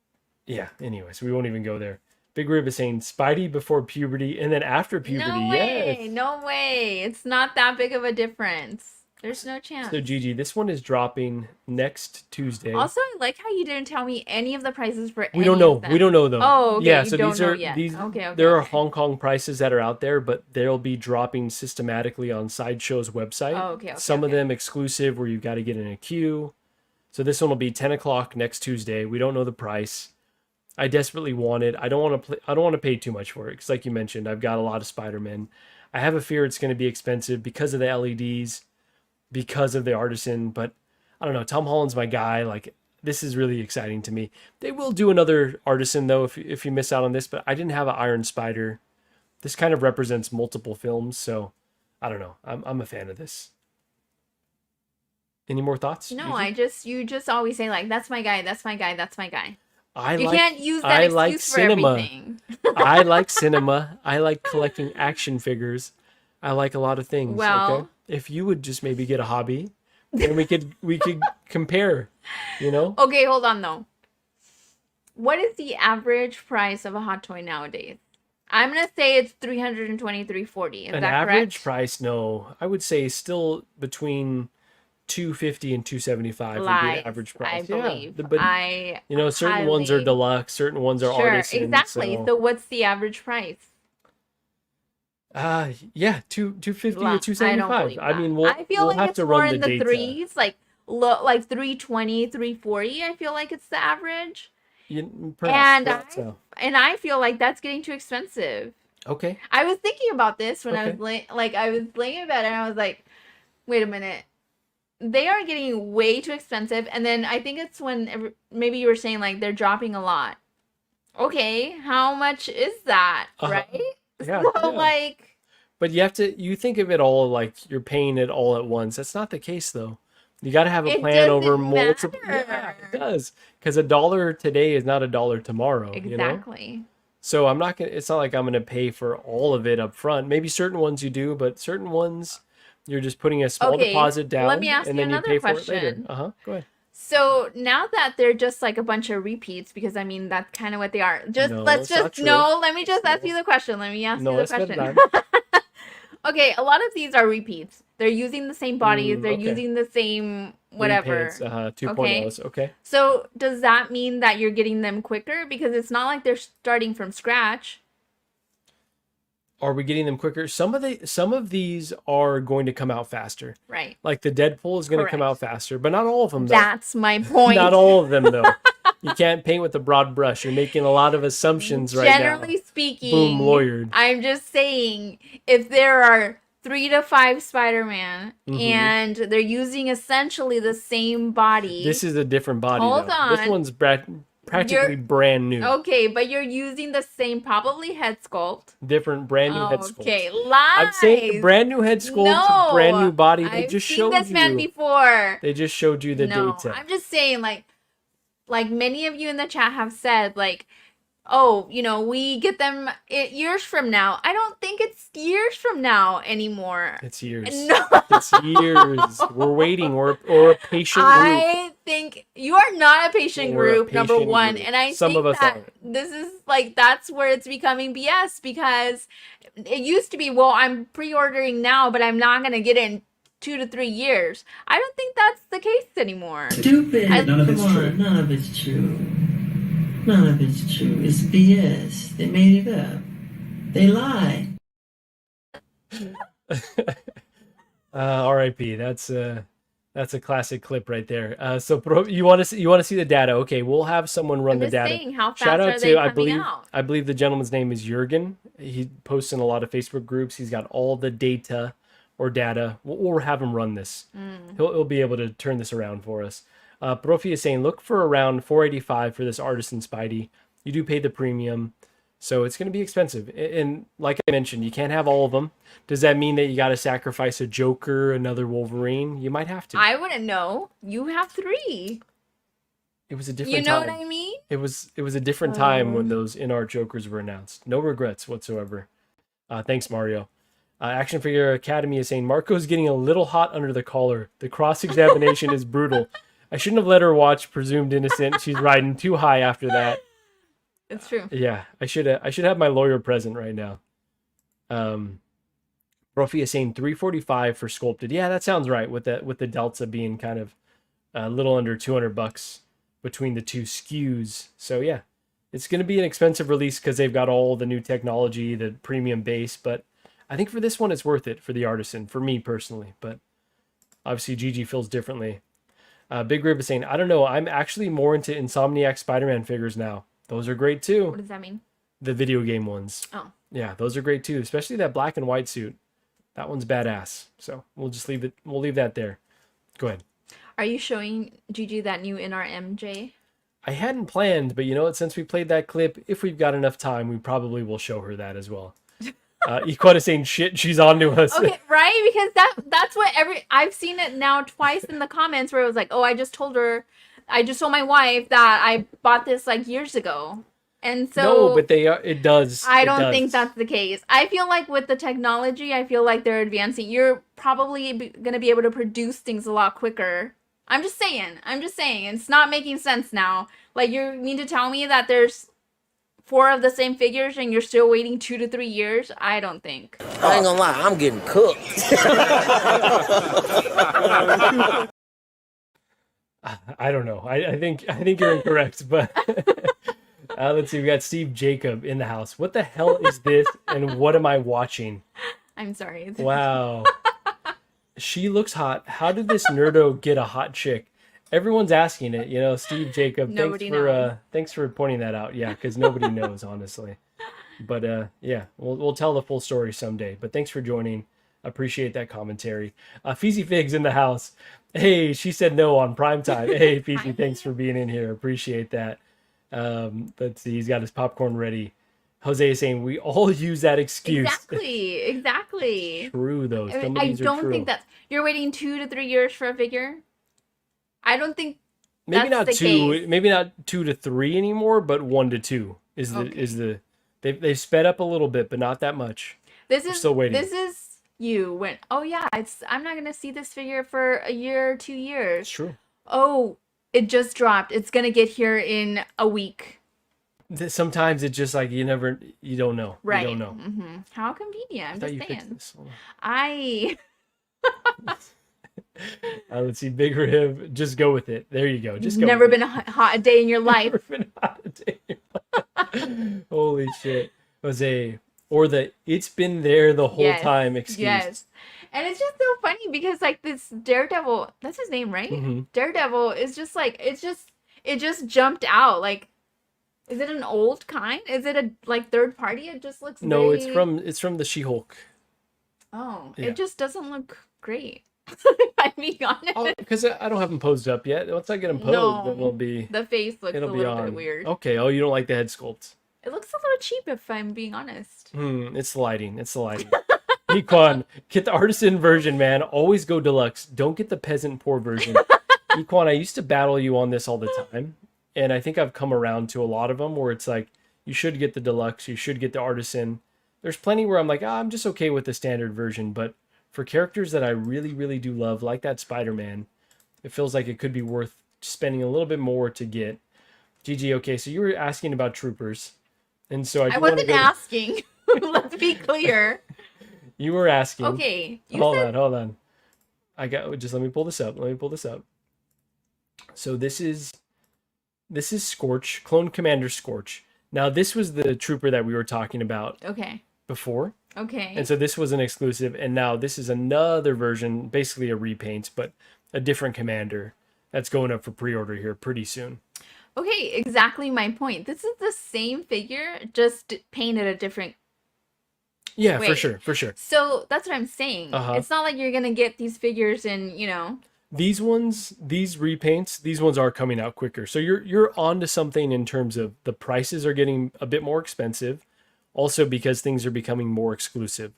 yeah, anyways, we won't even go there. Big Rib is saying, Spidey before puberty and then after puberty. No way! Yes. No way! It's not that big of a difference. There's no chance. So, Gigi, this one is dropping next Tuesday. Also, I like how you didn't tell me any of the prices for We don't know. We don't know, though. Oh, okay. Yeah, You so don't these know are yet. these. Okay, there are okay. Hong Kong prices that are out there, but they'll be dropping systematically on Sideshow's website. Oh, okay, Some of okay. them exclusive, where you've got to get in a queue. So this one will be 10 o'clock next Tuesday. We don't know the price. I desperately want it. I don't want to. I don't want to pay too much for it because, like you mentioned, I've got a lot of Spider-Man. I have a fear it's going to be expensive because of the LEDs, because of the Artisan. But I don't know. Tom Holland's my guy. Like, this is really exciting to me. They will do another Artisan though if you miss out on this. But I didn't have an Iron Spider. This kind of represents multiple films, so I don't know. I'm a fan of this. Any more thoughts? No, Gigi? you just always say like, that's my guy, that's my guy, that's my guy. I You like, can't use that I excuse like for cinema. everything. I like cinema. I like collecting action figures. I like a lot of things. Well- Okay, if you would just maybe get a hobby, then we could compare. You know, Okay, hold on though. What is the average price of a hot toy nowadays? I'm gonna say it's $320, $340. Is an that average correct? price. No, I would say still between $250 and $275 would be Lies, the average price. I believe. But I you know, certain ones are highly- deluxe, certain ones are Sure, artisan. exactly. So what's the average price? Yeah, 250 or Well, I don't 275. believe I that. mean, we'll I feel we'll like have it's to more run the in the data. threes, like 320, 340. I feel like it's the average. Perhaps so. And I feel like that's getting too expensive. Okay. I was thinking about this when I Okay. was I was laying in bed and I was like, wait a minute. They are getting way too expensive. And then I think it's when maybe you were saying like they're dropping a lot. Okay, how much is that, right? Yeah, So yeah. like, But you think of it all like you're paying it all at once. That's not the case though. You got to have a It plan over doesn't multiple. matter. Yeah, it does. Because $1 today is not $1 tomorrow. You know? exactly. So I'm not gonna. It's not like I'm gonna pay for all of it up front. Maybe certain ones you do, but certain ones you're just putting a small Okay, deposit down, let me ask and you then you another pay for it later. question. Go ahead. So now that they're just like a bunch of repeats, because I mean that's kind of what they are. Just No, let's it's not just true. no. Let me just ask you the question. Let me ask No, you the let's get question. done. Okay, a lot of these are repeats. They're using the same bodies. They're okay. using the same whatever. Repaints, 2.0s. Okay. So does that mean that you're getting them quicker? Because it's not like they're starting from scratch. Are we getting them quicker? Some of these are going to come out faster. Right. Like the Deadpool is going to come Correct. out faster, but not all of them. Though. That's my point. Not all of them though. You can't paint with a broad brush. You're making a lot of assumptions right now. Generally speaking, Boom, lawyered. I'm just saying, if there are 3 to 5 Spider-Man and they're using essentially the same body. This is a different body. Hold on. This one's practically brand new. Okay, but you're using the same probably head sculpt. Different brand new head sculpt. Okay, lies. I'm saying brand new head sculpt, No, brand new body. They I've just seen showed this man before. They just showed you the No, data. I'm just saying, like many of you in the chat have said, like, oh, you know, we get them years from now. I don't think it's years from now anymore. It's years. No. It's years. We're waiting. We're a patient group. I think you are not a patient group, number patient one. group. And I Some think of us that aren't. this is like, that's where it's becoming BS, because it used to be, well, I'm pre-ordering now, but I'm not going to get it in 2 to 3 years. I don't think that's the case anymore. Stupid. None of it's true. None of it's true. None of it's true. It's BS. They made it up. They lied. R.I.P. That's a classic clip right there. So you want to see the data? Okay, we'll have someone run I'm the just data. saying, how fast Shout out are they to coming out? I believe the gentleman's name is Jurgen. He posts in a lot of Facebook groups. He's got all the data or data. We'll have him run this. He'll be able to turn this around for us. Profi is saying look for around $485 for this Artisan Spidey. You do pay the premium, so it's going to be expensive. And like I mentioned, you can't have all of them. Does that mean that you got to sacrifice a Joker, another Wolverine? You might have to. I wouldn't know. You have 3. It was a different You know time. what I mean? It was a different time when those InArt Jokers were announced. No regrets whatsoever. Thanks, Mario. Action Figure Academy is saying Marco's getting a little hot under the collar. The cross-examination is brutal. I shouldn't have let her watch Presumed Innocent. She's riding too high after that. It's true. Yeah, I should have my lawyer present right now. Profi is saying $345 for sculpted. Yeah, that sounds right. With the delta being kind of a little under $200 between the two SKUs. So yeah, it's going to be an expensive release because they've got all the new technology, the premium base. But I think for this one, it's worth it for the Artisan, for me personally. But obviously, Gigi feels differently. Big Rib is saying, I don't know. I'm actually more into Insomniac Spider-Man figures now. Those are great too. What does that mean? The video game ones. Oh. Yeah, those are great too. Especially that black and white suit. That one's badass. So we'll just leave it. We'll leave that there. Go ahead. Are you showing Gigi that new InArt MJ? I hadn't planned, but you know what? Since we played that clip, if we've got enough time, we probably will show her that as well. Equata saying shit, she's on to us. Okay, right? Because that's what I've seen it now twice in the comments where it was like, oh, I just told my wife that I bought this like years ago. And so No, but it does. I don't think that's the case. I feel like with the technology, I feel like they're advancing. You're probably going to be able to produce things a lot quicker. I'm just saying. It's not making sense now. Like, you mean to tell me that there's 4 of the same figures and you're still waiting 2 to 3 years? I don't think. I ain't gonna lie, I'm getting cooked. I don't know. I think you're incorrect, but let's see. We got Steve Jacob in the house. What the hell is this, and what am I watching? I'm sorry. Wow. She looks hot. How did this nerdo get a hot chick? Everyone's asking it, you know. Steve Jacob, thanks for pointing that out. Yeah, because nobody knows, honestly. But yeah, we'll tell the full story someday. But thanks for joining. Appreciate that commentary. Feezy Figs in the house. Hey, she said no on prime time. Hey, Feezy, thanks for being in here. Appreciate that. Let's see. He's got his popcorn ready. Jose is saying we all use that excuse. Exactly. True, though. I don't think that you're waiting 2 to 3 years for a figure. I don't think maybe that's not the 2. case. Maybe not 2 to 3 anymore, but 1 to 2 is the. They've sped up a little bit, but not that much. We're still waiting. This is you went. Oh yeah, I'm not gonna see this figure for a year or 2 years. It's true. Oh, it just dropped. It's gonna get here in a week. Sometimes it's just like you don't know. Right. You don't know. Mm-hmm. How convenient. I'm just saying. Let's see, Big Rib. Just go with it. There you go. Just go. Never been a hot day in your life. Never been a hot day in your life. Holy shit, Jose. Or it's been there the whole time excuse. Yes. And it's just so funny because like this Daredevil, that's his name, right? Mm-hmm. Daredevil is just like, it It just jumped out. Like, is it an old kind? Is it a like third party? It just looks No, very... it's from the She-Hulk. Oh, Yeah. it just doesn't look great. If I'm being honest. Because I don't have them posed up yet. Once I get them posed, then it'll be The face looks a it'll be little on. bit weird. Okay. Oh, you don't like the head sculpt? It looks a little cheap if I'm being honest. It's the lighting. It's the lighting. Equan, get the artisan version, man. Always go deluxe. Don't get the peasant poor version. Equan, I used to battle you on this all the time, and I think I've come around to a lot of them where it's like you should get the deluxe, you should get the artisan. There's plenty where I'm like, I'm just okay with the standard version, but for characters that I really, really do love, like that Spider-Man, it feels like it could be worth spending a little bit more to get. Gigi, okay, so you were asking about troopers, and so I wasn't asking. Let's be clear. You were asking. Okay. Hold on. Just let me pull this up. So this is Scorch, Clone Commander Scorch. Now this was the trooper that we were talking about before. Okay. And so this was an exclusive, and now this is another version, basically a repaint, but a different commander that's going up for pre-order here pretty soon. Okay, exactly my point. This is the same figure, just painted a different Yeah, way. for sure. So that's what I'm saying. It's not like you're gonna get these figures in, These repaints, these ones are coming out quicker. So you're onto something in terms of the prices are getting a bit more expensive. Also because things are becoming more exclusive.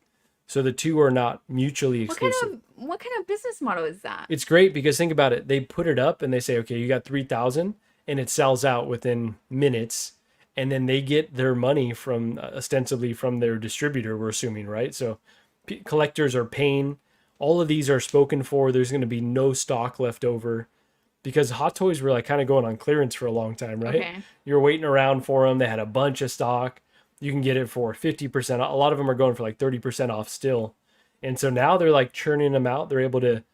So the two are not mutually exclusive. What kind of business model is that? It's great because think about it. They put it up and they say, okay, you got 3,000 and it sells out within minutes. And then they get their money from ostensibly from their distributor, we're assuming, right? So collectors are paying. All of these are spoken for. There's going to be no stock left over because Hot Toys were like kind of going on clearance for a long time, right? Okay. You're waiting around for them. They had a bunch of stock. You can get it for 50%. A lot of them are going for like 30% off still. And so now they're like churning them out. They're able to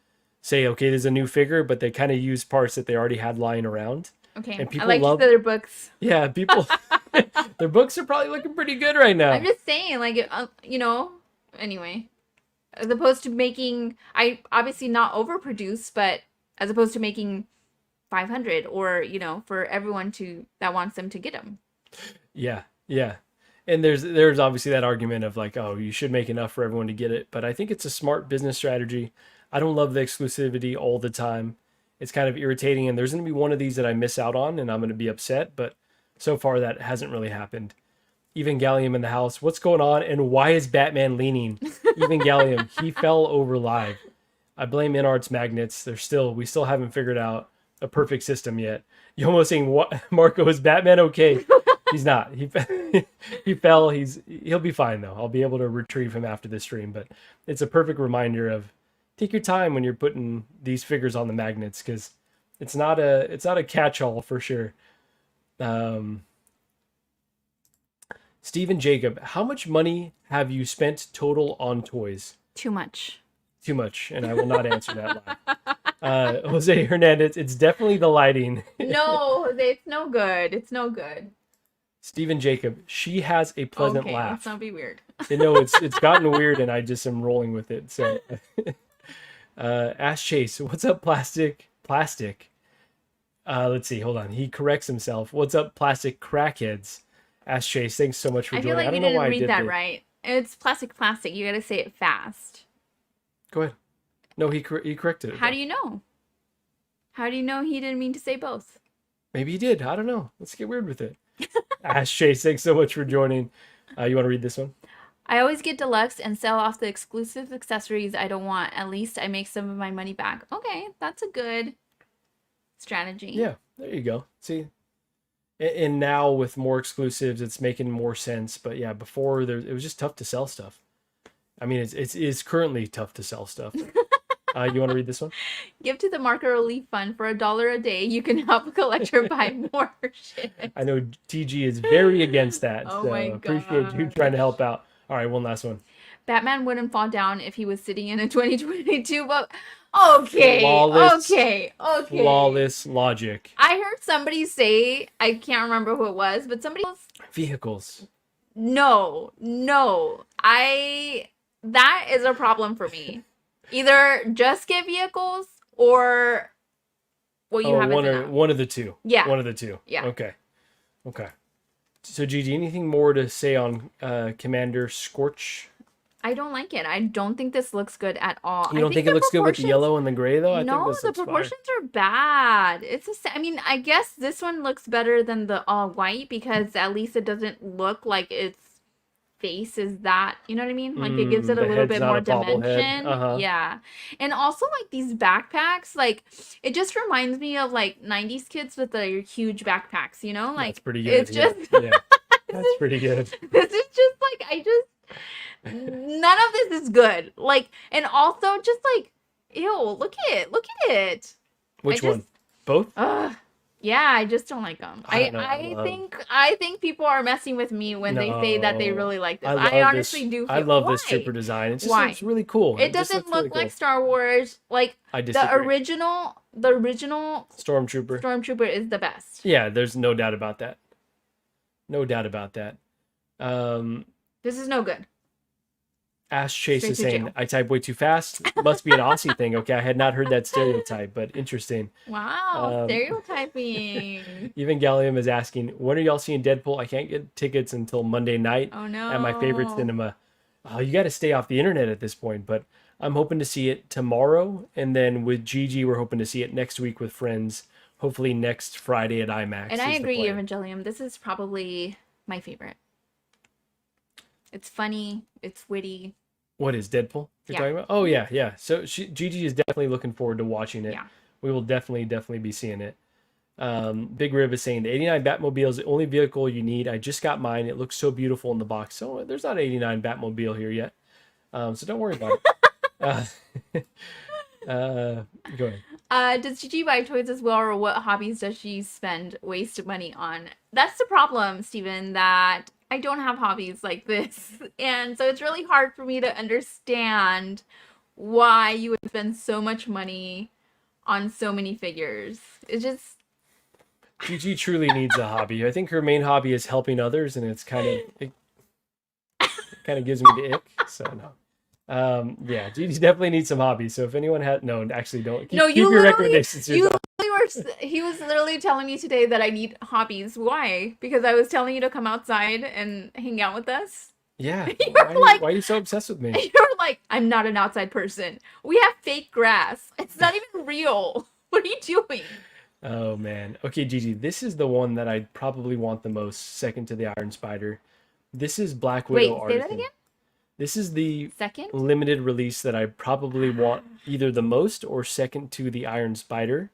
say, okay, there's a new figure, but they kind of use parts that they already had lying around. Okay. And people I like love their books. Yeah, people their books are probably looking pretty good right now. I'm just saying, like, anyway. As opposed to making, I obviously not overproduce, but as opposed to making 500 or, for everyone that wants them to get them. Yeah. And there's obviously that argument of like, oh, you should make enough for everyone to get it. But I think it's a smart business strategy. I don't love the exclusivity all the time. It's kind of irritating. And there's going to be one of these that I miss out on and I'm going to be upset. But so far that hasn't really happened. Even Gallium in the house. What's going on? And why is Batman leaning? Even Gallium, he fell over live. I blame InArt's magnets. We still haven't figured out a perfect system yet. You're almost saying, what, Marco, is Batman okay? He's not. He fell. He'll be fine though. I'll be able to retrieve him after this stream. But it's a perfect reminder of take your time when you're putting these figures on the magnets because it's not a catch-all for sure. Stephen Jacob, how much money have you spent total on toys? Too much. Too much, and I will not answer that live. Jose Hernandez, it's definitely the lighting. No, it's no good. It's no good. Stephen Jacob, she has a pleasant laugh. Let's not be weird. No, it's gotten weird, and I just am rolling with it. So, Ash Chase, what's up, plastic? Let's see, hold on. He corrects himself. What's up, plastic crackheads? Ash Chase, thanks so much for joining. I feel like I don't you know why didn't read I that did right. It's plastic. You gotta say it fast. Go ahead. No, he corrected it. How do you know? How do you know he didn't mean to say both? Maybe he did. I don't know. Let's get weird with it. Ash Chase, thanks so much for joining. You want to read this one? I always get deluxe and sell off the exclusive accessories I don't want. At least I make some of my money back. Okay, that's a good strategy. Yeah, there you go. See, and now with more exclusives, it's making more sense. But yeah, before it was just tough to sell stuff. I mean, it's currently tough to sell stuff. You want to read this one? Give to the Market Relief Fund for $1 a day. You can help a collector buy more shit. I know TG is very against that. Oh so my appreciate you trying to help out. All right, one last one. Batman wouldn't fall down if he was sitting in a 2022, but okay. Flawless logic. I heard somebody say, I can't remember who it was, but somebody else. Vehicles. No. That is a problem for me. Either just get vehicles or what you have is one enough. one of the two. Yeah. One of the two. Yeah. Okay. So Gigi, anything more to say on Commander Scorch? I don't like it. I don't think this looks good at all. You don't think it looks good with the yellow and the gray though? I think No, this the looks fire. proportions are bad. I mean, I guess this one looks better than the all white because at least it doesn't look like its face is that, you know what I mean? Like it gives it a the little head's bit not more a bobblehead. dimension. Uh-huh. Yeah. And also like these backpacks, like it just reminds me of like 90s kids with their huge backpacks, you know? Like That's pretty good. it's yeah. just Yeah. That's pretty good. this is just like none of this is good. Like, and also just like, ew, look at it. Which I one? just- Both? Yeah, I just don't like them. I don't know, I think people are messing with me when they say that they No. really like this. love I honestly this. do. I love this Why? trooper design. It just Why? looks really cool. It just doesn't looks really look like cool. Star Wars. Like I the disagree. original Stormtrooper. Stormtrooper is the best. Yeah, there's no doubt about that. No doubt about that. This is no good. Ash Chase Straight is to saying jail. I type way too fast. Must be an Aussie thing. Okay, I had not heard that stereotype, but interesting. Wow, stereotyping. Even Gallium is asking, when are y'all seeing Deadpool? I can't get tickets until Monday night Oh no. at my favorite cinema. Oh, you got to stay off the internet at this point, but I'm hoping to see it tomorrow, and then with Gigi, we're hoping to see it next week with friends. Hopefully next Friday at IMAX. And I is the agree, plan. Evangelium. This is probably my favorite. It's funny. It's witty. What is Deadpool? You're Yeah. talking about? Oh yeah, yeah. So Gigi is definitely looking forward to watching it. Yeah. We will definitely be seeing it. Big Rib is saying the 89 Batmobile is the only vehicle you need. I just got mine. It looks so beautiful in the box. So there's not an 89 Batmobile here yet. So don't worry about it. Go ahead. Does Gigi buy toys as well, or what hobbies does she waste money on? That's the problem, Steven, that I don't have hobbies like this. And so it's really hard for me to understand why you would spend so much money on so many figures. It's just, Gigi truly needs a hobby. I think her main hobby is helping others, and it kind of gives me the ick. So no. Yeah, Gigi definitely needs some hobbies. So if anyone had actually don't keep your recommendations to yourself. he was literally telling me today that I need hobbies. Why? Because I was telling you to come outside and hang out with us. Yeah. like- why are you so obsessed with me? You're like, I'm not an outside person. We have fake grass. It's not even real. What are you doing? Oh man. Okay, Gigi, this is the one that I probably want the most, second to the Iron Spider. This is Black Widow Wait, say Artisan. that again? This is the Second? limited release that I probably want either the most or second to the Iron Spider.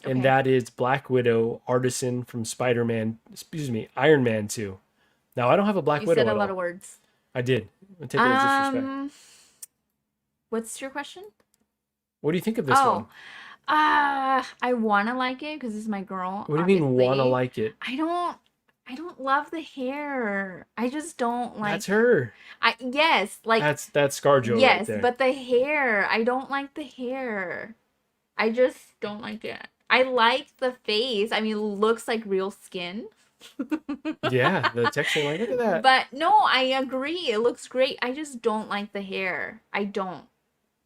And Okay. that is Black Widow Artisan from Iron Man 2. Now, I don't have a Black You Widow said a at lot all. of words. I did. I'm taking it as disrespect. What's your question? What do you think of this one? I want to like it because it's my girl. What do you mean obviously. want to like it? I don't love the hair. I just don't like. That's her. Yes, like That's ScarJo right yes, there. but the hair. I don't like the hair. I just don't like it. I like the face. I mean, it looks like real skin. Yeah, the texture, like, look at that. But no, I agree. It looks great. I just don't like the hair. I don't.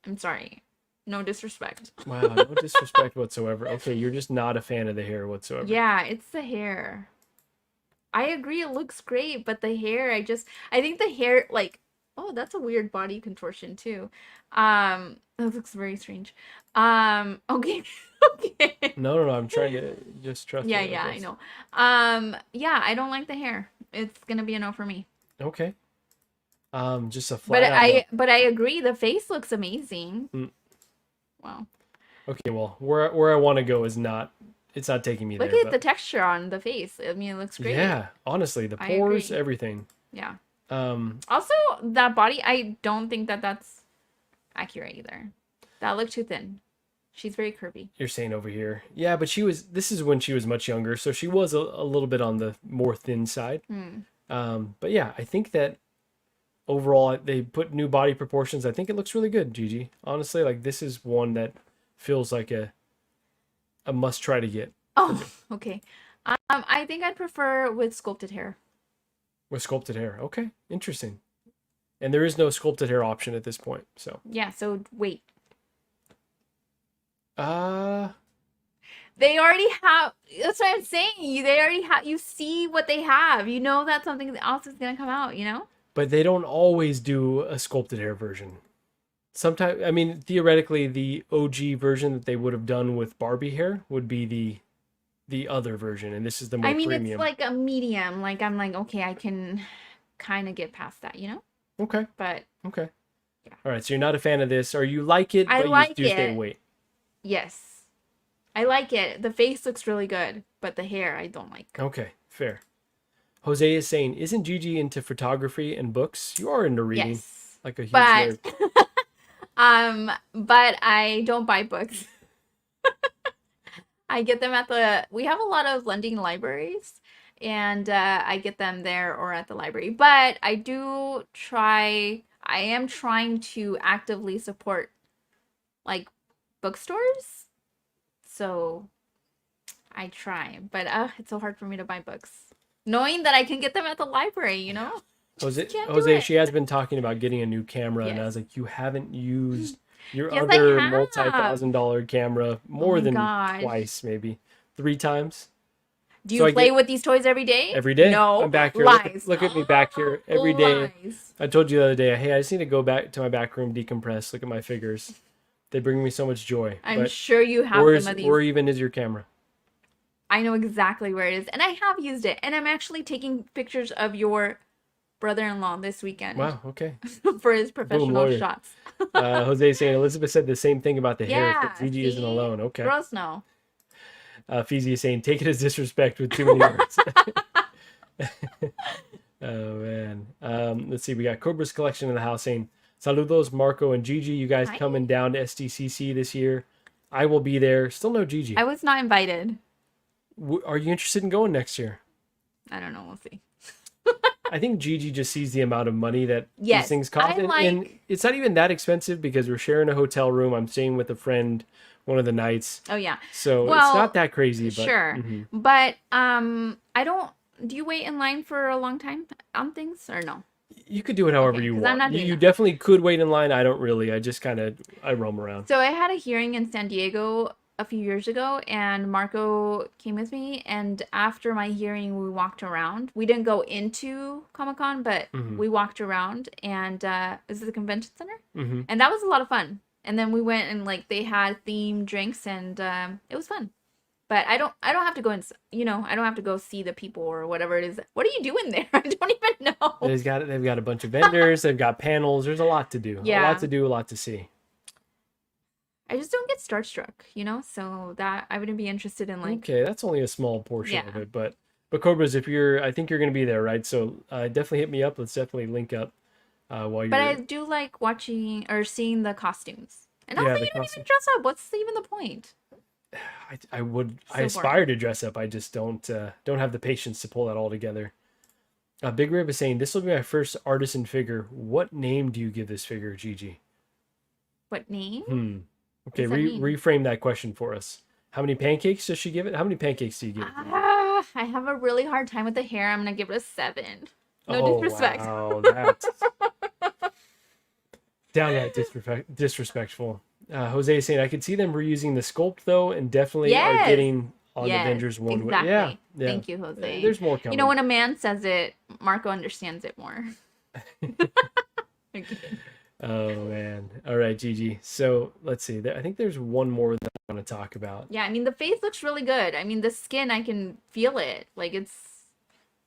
I'm sorry. No disrespect. Wow, no disrespect whatsoever. Okay, you're just not a fan of the hair whatsoever. Yeah, it's the hair. I agree, it looks great, but the hair, I think the hair, like, oh, that's a weird body contortion too. That looks very strange. Okay, okay. No, I'm trying to just trust Yeah, you, yeah, I guess. know. Yeah, I don't like the hair. It's gonna be a no for me. Okay. Just a flat out no. But I agree, the face looks amazing. Mm. Wow. Okay, well, where I want to go is not. It's not taking me Look there. at the texture on the face. I mean, it looks great. Yeah, honestly, the I pores, agree. everything. Yeah. Um, Also, that body, I don't think that that's accurate either. That looked too thin. She's very curvy. you're saying over here, yeah, but this is when she was much younger, so she was a little bit on the more thin side. But yeah, I think that overall they put new body proportions. I think it looks really good, Gigi. Honestly, like this is one that feels like a must try to get Oh, okay. I think I'd prefer with sculpted hair. with sculpted hair. Okay, interesting. And there is no sculpted hair option at this point, so. Yeah, so wait. The They already have. That's what I'm saying. They already have. You see what they have. You know that something else is gonna come out. You know. But they don't always do a sculpted hair version. Sometimes, I mean, theoretically, the OG version that they would have done with Barbie hair would be the other version, and this is the more I mean, premium. it's like a medium. Like I'm like, okay, I can kind of get past that. You know. Okay. But Okay. Yeah. All right. So you're not a fan of this, or you like it, I but like you do stay it. wait. yes, I like it. The face looks really good, but the hair I don't like. Okay. Fair. Jose is saying, isn't Gigi into photography and books? You are into reading. Yes, Like a huge but nerd. but I don't buy books. I get them we have a lot of lending libraries, and I get them there or at the library. But I am trying to actively support like bookstores. So I try, but it's so hard for me to buy books. Knowing that I can get them at the library, you know? Jose, can't do Jose, it. she has been talking about getting a new camera, and I Yes. was like, you haven't used your Yes, I other have. multi-$1,000 camera more my than gosh. twice, maybe 3 times. Do So you I play get- with these toys every day? Every day. No. I'm back here. Lies. Look at me back here every day. Lies. I told you the other day, hey, I just need to go back to my back room, decompress, look at my figures. They bring me so much joy. I'm But sure you have where some of these. where even is your camera? I know exactly where it is, and I have used it. And I'm actually taking pictures of your brother-in-law this weekend Wow, okay. for his professional lawyer. shots. Jose saying Elizabeth said the same thing about the hair. Yeah, But Gigi isn't see? alone. Okay. Gross, no. Feezy is saying, take it as disrespect with too many words. Oh, man. Let's see. We got Cobra's Collection in the house saying, saludos, Marco and Gigi. You guys Hi. coming down to SDCC this year. I will be there. Still no Gigi. I was not invited. Are you interested in going next year? I don't know. We'll see. I think Gigi just sees the amount of money that Yes, these things cost. I And like- it's not even that expensive because we're sharing a hotel room. I'm staying with a friend one of the nights. Oh, yeah. So it's Well, not that crazy. But, Sure. Mhm. But I don't. Do you wait in line for a long time on things or no? You could do it however Okay, you 'cause want. I'm not You, doing you that. definitely could wait in line. I don't really. I just kind of I roam around. So I had a hearing in San Diego a few years ago, and Marco came with me. And after my hearing, we walked around. We didn't go into Comic-Con, but Mhm. we walked around. And this is the convention center, Hmm. and that was a lot of fun. And then we went and like they had themed drinks, and it was fun. But I don't have to go and I don't have to go see the people or whatever it is. What are you doing there? I don't even know. They've got a bunch of vendors. They've got panels. There's a lot to do. A Yeah. lot to do. A lot to see. I just don't get starstruck, so that I wouldn't be interested in like. Okay, that's only a small portion of Yeah. it, but Cobras, I think you're gonna be there, right? So definitely hit me up. Let's definitely link up while you're. But I do like watching or seeing the costumes. And Yeah, also, the you don't costume. even dress up. What's even the point? I would I So aspire boring. to dress up. I just don't have the patience to pull that all together. Big Rib is saying this will be my first artisan figure. What name do you give this figure, Gigi? What name? Okay, does that mean? reframe that question for us. How many pancakes does she give it? How many pancakes do you give it? I have a really hard time with the hair. I'm gonna give it a 7. No Oh, disrespect. Wow, that's downright disrespectful. Jose is saying I could see them reusing the sculpt though, and definitely are Yes. getting on Yes, Avengers 1. exactly. Yeah, yeah. Thank you, Jose. There's more coming. You know, when a man says it, Marco understands it more. Okay. Oh man. All right, Gigi. So let's see. I think there's one more that I want to talk about. Yeah, I mean, the face looks really good. I mean, the skin, I can feel it. Like,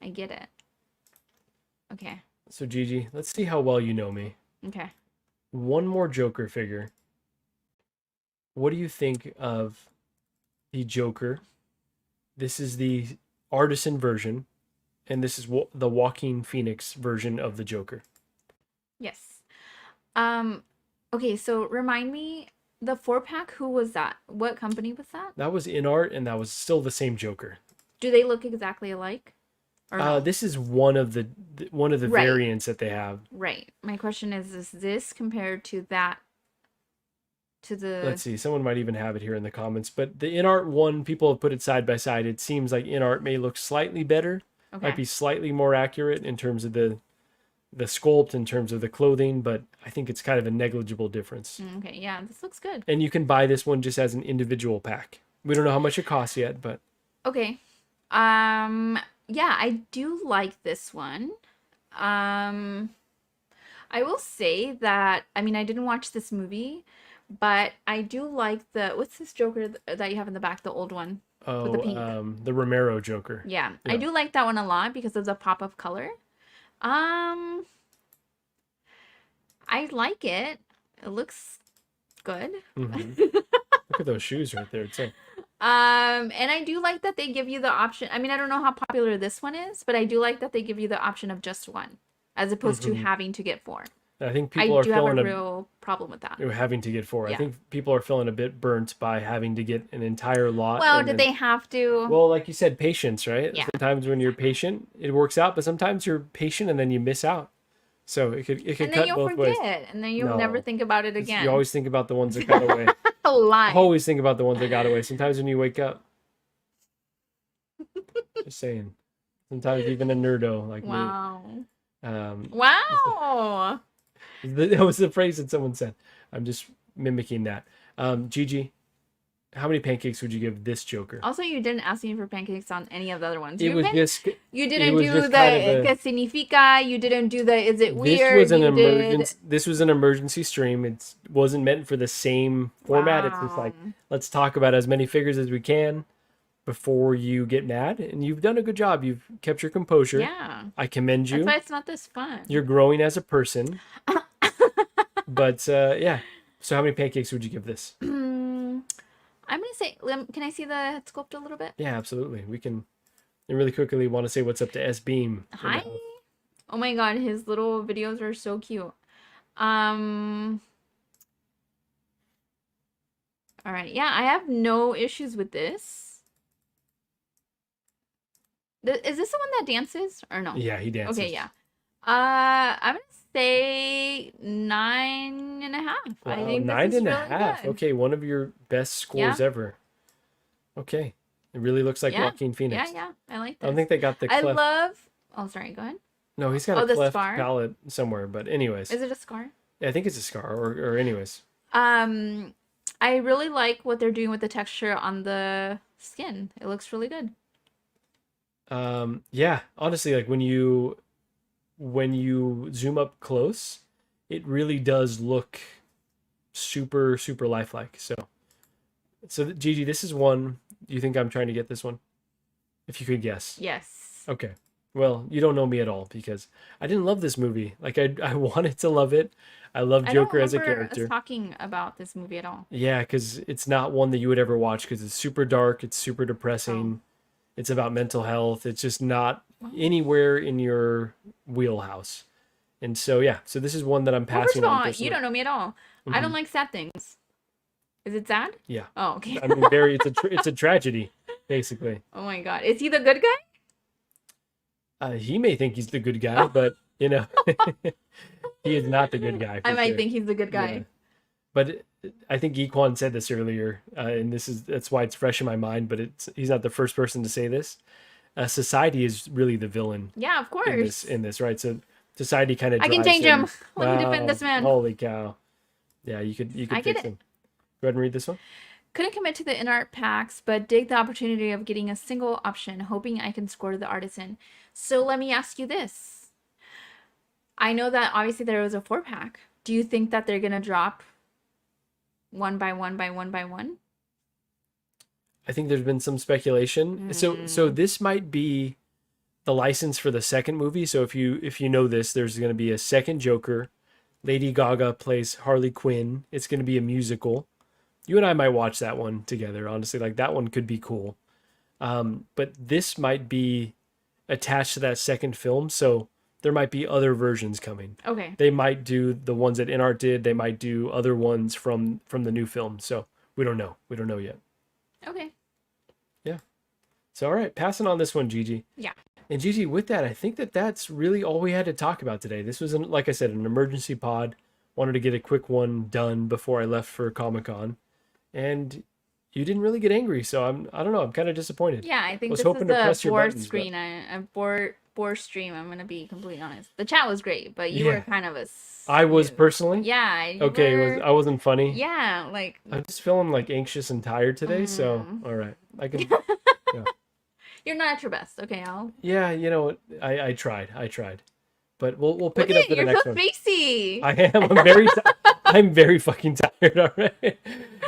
I get it. Okay. So Gigi, let's see how well you know me. Okay. One more Joker figure. What do you think of the Joker? This is the artisan version, and this is the Joaquin Phoenix version of the Joker. Yes. Okay, so remind me, the 4-pack, who was that? What company was that? That was InArt, and that was still the same Joker. Do they look exactly alike? Or no? This is one of the Right. variants that they have. Right. My question is this compared to that? To the... Let's see. Someone might even have it here in the comments, but the InArt one, people have put it side by side. It seems like InArt may look slightly better, Okay. might be slightly more accurate in terms of the sculpt, in terms of the clothing, but I think it's kind of a negligible difference. Okay, yeah, this looks good. And you can buy this one just as an individual pack. We don't know how much it costs yet, but Okay. Yeah, I do like this one. I will say that, I mean, I didn't watch this movie, but I do like what's this Joker that you have in the back, the old one with the pink? the Romero Joker. Yeah, I Yeah. do like that one a lot because of the pop of color. I like it. It looks good. Mhm. Look at those shoes right there. It's like, And I do like that they give you the option. I mean, I don't know how popular this one is, but I do like that they give you the option of just one, as opposed to having to get four. I think I people are do have feeling a real problem with that. having to get four. I Yeah. think people are feeling a bit burnt by having to get an entire lot. Well, and did then- they have to? Well, like you said, patience, right? Yeah. Sometimes when you're patient, it works out, but sometimes you're patient and then you miss out. So it could and then cut you'll both forget, ways. and then you'll No. never think about it again. You always think about the ones that got away. Lie. Always think about the ones that got away. Sometimes when you wake up. Just saying. Sometimes even a nerdo like Wow. me. Wow. That was the phrase that someone said. I'm just mimicking that. Gigi, how many pancakes would you give this Joker? Also, you didn't ask me for pancakes on any of the other ones. It was just You didn't was do just the kind of que significa. You didn't do the is it weird. This was an you emergency. This was an emergency stream. It wasn't meant for the same format. It's just like, Wow. let's talk about as many figures as we can before you get mad. And you've done a good job. You've kept your composure. Yeah. I commend you. That's why it's not this fun. You're growing as a person. But yeah. So how many pancakes would you give this? I'm gonna say, can I see the head sculpt a little bit? Yeah, absolutely. We can. And really quickly, want to say what's up to S Beam. Hi. Oh my god, his little videos are so cute. All right, yeah, I have no issues with this. Is this the one that dances or no? Yeah, he dances. Okay, yeah. I'm gonna say 9.5. I Wow, think nine this is and a really half. good. Okay, one of your best scores Yeah. ever. Okay, it really looks like Yeah. Joaquin Phoenix. Yeah, I like I this. don't think they got the I cleft. love. Oh, sorry. Go ahead. No, he's got Oh, a the cleft scar? palate somewhere. But anyways, Is it a scar? I think it's a scar. Or anyways, I really like what they're doing with the texture on the skin. It looks really good. yeah. Honestly, like when you zoom up close, it really does look super lifelike. So Gigi, this is one. Do you think I'm trying to get this one? If you could guess. Yes. Okay. Well, you don't know me at all because I didn't love this movie. Like I wanted to love it. I love Joker as a I don't remember character. us talking about this movie at all. Yeah, because it's not one that you would ever watch because it's super dark. It's super depressing. It's about mental health. It's just not anywhere in your wheelhouse. And so, yeah. So this is one that I'm Well, first passing of on all, personally. you don't know me at all. I don't like sad things. Is it sad? Yeah. Oh, okay. I mean, it's a tragedy, basically. Oh my god. Is he the good guy? He may think he's the good guy, but, he is not the good guy. I for might sure. think he's the good guy. Yeah. But I think Equan said this earlier, and that's why it's fresh in my mind. But he's not the first person to say this. Society is really the villain Yeah, of course. in this, right? So society kind of. I can change him. Let me defend this man. Holy cow! Yeah, you could I get fix it. him. Go ahead and read this one. Couldn't commit to the InArt packs, but dig the opportunity of getting a single option, hoping I can score the Artisan. So let me ask you this. I know that obviously there was a 4-pack. Do you think that they're going to drop one by one by one by one? I think there's been some speculation. So this might be the license for the second movie. So if you know this, there's going to be a second Joker. Lady Gaga plays Harley Quinn. It's going to be a musical. You and I might watch that one together. Honestly, like that one could be cool. But this might be attached to that second film, so there might be other versions coming. Okay. They might do the ones that InArt did. They might do other ones from the new film. So we don't know. We don't know yet. Okay. Yeah. So all right, passing on this one, Gigi. Yeah. And Gigi, with that, I think that's really all we had to talk about today. This was, like I said, an emergency pod. Wanted to get a quick one done before I left for Comic-Con. And you didn't really get angry, so I don't know. I'm kind of disappointed. Yeah, I think was this hoping to is press a your bored buttons, but- screen. A bored stream. I'm gonna be completely honest. The chat was great, but you Yeah. were kind of a. I was snooze. personally. Yeah. You Okay, were- I wasn't funny. Yeah, like I'm just feeling like anxious and tired today, so all right, I can. you're not at your best. Okay, I'll. Yeah, you know what? I tried, but we'll pick Look it up at for the you're next so one. spacey. I am. I'm very. I'm very fucking tired. All right.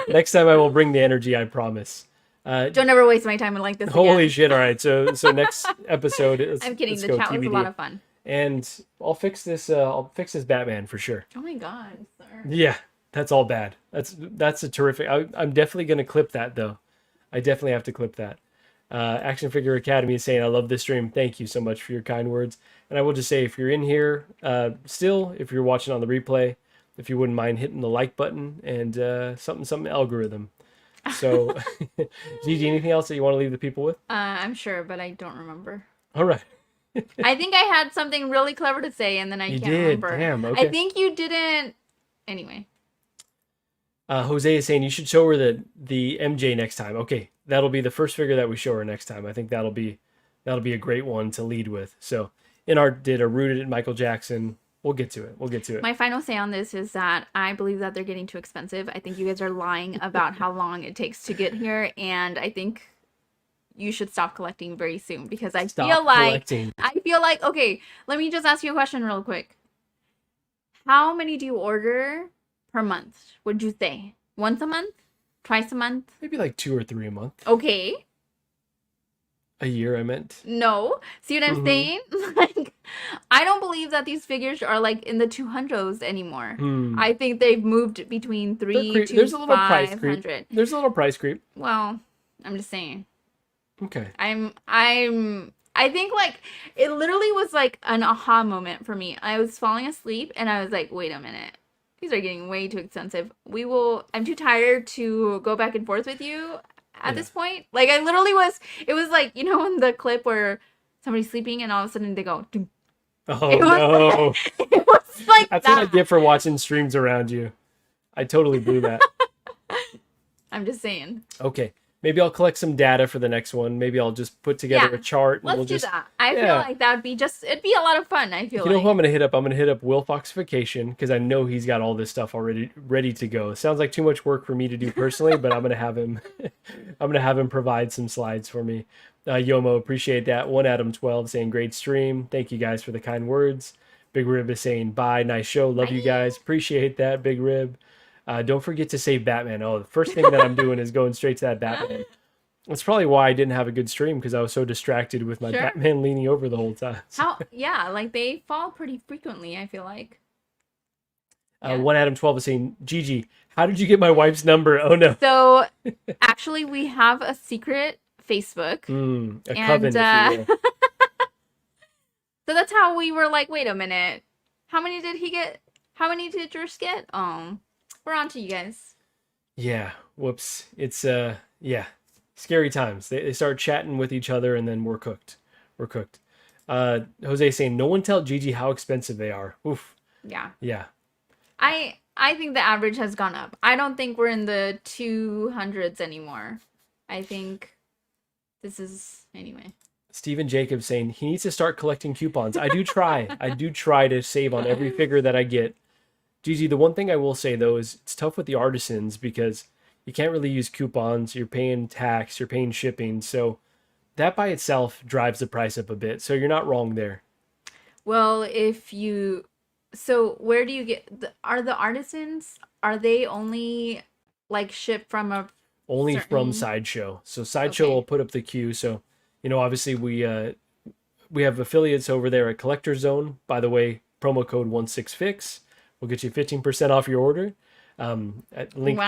Next time I will bring the energy. I promise. Don't ever waste my time like this. Holy again. shit! All right. So next episode. I'm kidding. Let's The go chat was a TBD. lot of fun. And I'll fix this. I'll fix this Batman for sure. Oh my god, sir. Yeah, that's all bad. That's a terrific. I'm definitely gonna clip that though. I definitely have to clip that. Action Figure Academy is saying, I love this stream. Thank you so much for your kind words. And I will just say, if you're in here still, if you're watching on the replay, if you wouldn't mind hitting the like button and something algorithm. So, Gigi, anything else that you want to leave the people with? I'm sure, but I don't remember. All right. I think I had something really clever to say, and then I You can't did. remember. Damn, okay. I think you didn't. Anyway. Jose is saying you should show her the MJ next time. Okay, that'll be the first figure that we show her next time. I think that'll be a great one to lead with. So, InArt did a rooted at Michael Jackson. We'll get to it. My final say on this is that I believe that they're getting too expensive. I think you guys are lying about how long it takes to get here, and I think you should stop collecting very soon because I feel like okay, let me just ask you a question real quick. How many do you order per month? Would you say once a month, twice a month? Maybe like 2 or 3 a month. Okay. A year, I meant. No. See what I'm saying? Like, I don't believe that these figures are like in the 200s anymore. I think they've moved between 3 to There's a little price 500. creep. There's a little price creep. Well, I'm just saying. Okay. I think like it literally was like an aha moment for me. I was falling asleep and I was like, wait a minute. These are getting way too expensive. I'm too tired to go back and forth with you at this point. Like I literally it was like, you know, in the clip where somebody's sleeping and all of a sudden they go, doom. Oh It was no. It was like That's that. what I get for watching streams around you. I totally blew that. I'm just saying. Okay. Maybe I'll collect some data for the next one. Maybe I'll just put together a chart and Let's we'll do just that. I feel like that would be it'd be a lot of fun. I feel You know like. who I'm gonna hit up? I'm gonna hit up Will Foxification because I know he's got all this stuff already ready to go. It sounds like too much work for me to do personally, but I'm gonna have him. I'm gonna have him provide some slides for me. Yomo, appreciate that. One Adam 12 saying great stream. Thank you guys for the kind words. Big Rib is saying bye. Nice show. Love you guys. Appreciate that, Big Rib. Don't forget to save Batman. Oh, the first thing that I'm doing is going straight to that Batman. That's probably why I didn't have a good stream because I was so distracted with my Batman leaning over the whole time. Yeah, like they fall pretty frequently, I feel like. One Adam 12 is saying, Gigi, how did you get my wife's number? Oh no. So actually we have a secret Facebook. A coven, if you will. So that's how we were like, wait a minute. How many did he get? How many did yours get? We're on to you guys. Yeah. Whoops. It's scary times. They start chatting with each other and then we're cooked. Jose saying, no one tell Gigi how expensive they are. Oof. Yeah. Yeah. I think the average has gone up. I don't think we're in the 200s anymore. I think this is anyway. Stephen Jacobs saying he needs to start collecting coupons. I do try. I do try to save on every figure that I get. Gigi, the one thing I will say though is it's tough with the artisans because you can't really use coupons. You're paying tax, you're paying shipping. So that by itself drives the price up a bit. So you're not wrong there. Well, so where do you get, are the artisans, are they only like shipped from Only from Sideshow. So Sideshow will put up the queue. So, you know, obviously we have affiliates over there at Collector Zone. By the way, promo code 16fix will get you 15% off your order. Linked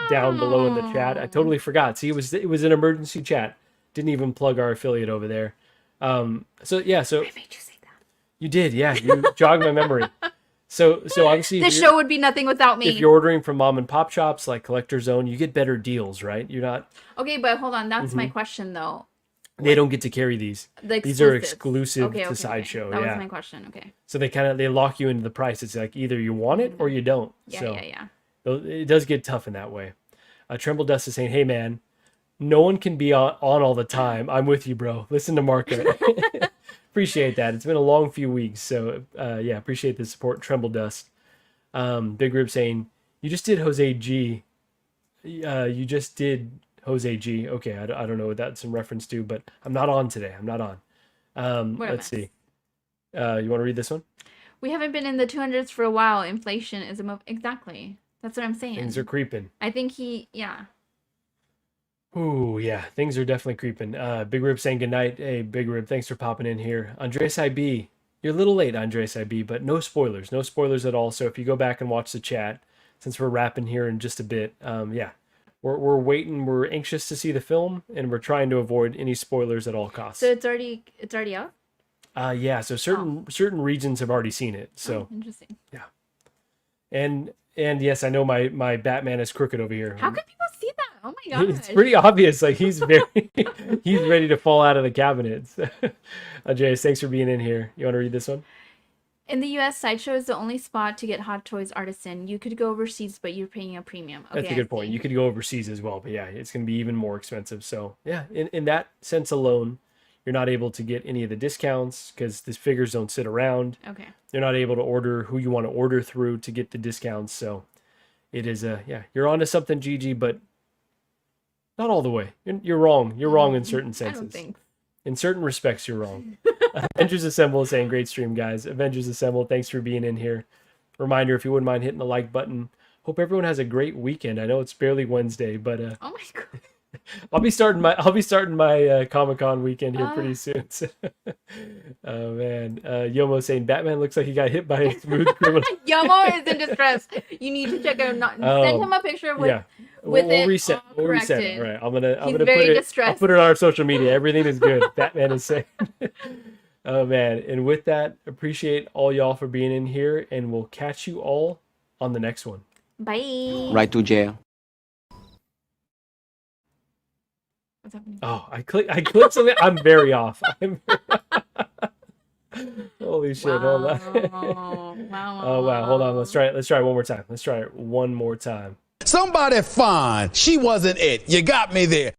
down below in the chat. I totally forgot. See, it was an emergency chat. Didn't even plug our affiliate over there. So I made you say that. You did, yeah. You jogged my memory. So obviously this show would be nothing without me. If you're ordering from mom and pop shops like Collector Zone, you get better deals, right? You're not. Okay, but hold on. That's my question though. They don't get to carry these. These are exclusive to Sideshow. That was my question. Okay. So they lock you into the price. It's like either you want it or you don't. Yeah. It does get tough in that way. Tremble Dust is saying, hey man, no one can be on all the time. I'm with you, bro. Listen to Marco. Appreciate that. It's been a long few weeks, so yeah, appreciate the support. Tremble Dust. Big Rib saying, you just did Jose G. You just did Jose G. Okay, I don't know what that's in reference to, but I'm not on today. I'm not on. Let's see. You want to read this one? We haven't been in the 200s for a while. Inflation is exactly. That's what I'm saying. Things are creeping. I think yeah. Ooh, yeah, things are definitely creeping. Big Rib saying goodnight. Hey, Big Rib, thanks for popping in here. Andres IB, you're a little late, Andres IB, but no spoilers at all. So if you go back and watch the chat, since we're wrapping here in just a bit, yeah, we're waiting. We're anxious to see the film, and we're trying to avoid any spoilers at all costs. So it's already out. Yeah. So certain regions have already seen it. So interesting. Yeah. And yes, I know my Batman is crooked over here. How can people see that? Oh my god! It's pretty obvious. Like he's he's ready to fall out of the cabinets. Jace, thanks for being in here. You want to read this one? In the U.S., Sideshow is the only spot to get Hot Toys Artisan. You could go overseas, but you're paying a premium. Okay, that's a good point. You could go overseas as well, but yeah, it's going to be even more expensive. So yeah, in that sense alone, you're not able to get any of the discounts because the figures don't sit around. Okay. You're not able to order who you want to order through to get the discounts. So it is you're onto something, Gigi, but not all the way. You're wrong. You're wrong in certain senses. I don't think. In certain respects, you're wrong. Avengers Assemble is saying, great stream, guys. Avengers Assemble, thanks for being in here. Reminder, if you wouldn't mind hitting the like button. Hope everyone has a great weekend. I know it's barely Wednesday, but oh my god. I'll be starting my Comic-Con weekend here pretty soon. So. Oh man, Yomo saying Batman looks like he got hit by a smooth criminal. Yomo is in distress. You need to check him. Send him a picture with we'll reset. We'll reset it. All right, I'm gonna put it. I'll put it on our social media. Everything is good. Batman is saying. Oh man, and with that, appreciate all y'all for being in here, and we'll catch you all on the next one. Bye. Right to jail. What's happening? Oh, I clicked something. I'm very off. Holy shit! Wow. Hold on. Wow. Oh wow! Hold on. Let's try it. Let's try it one more time. Let's try it one more time. Somebody fine. She wasn't it. You got me there.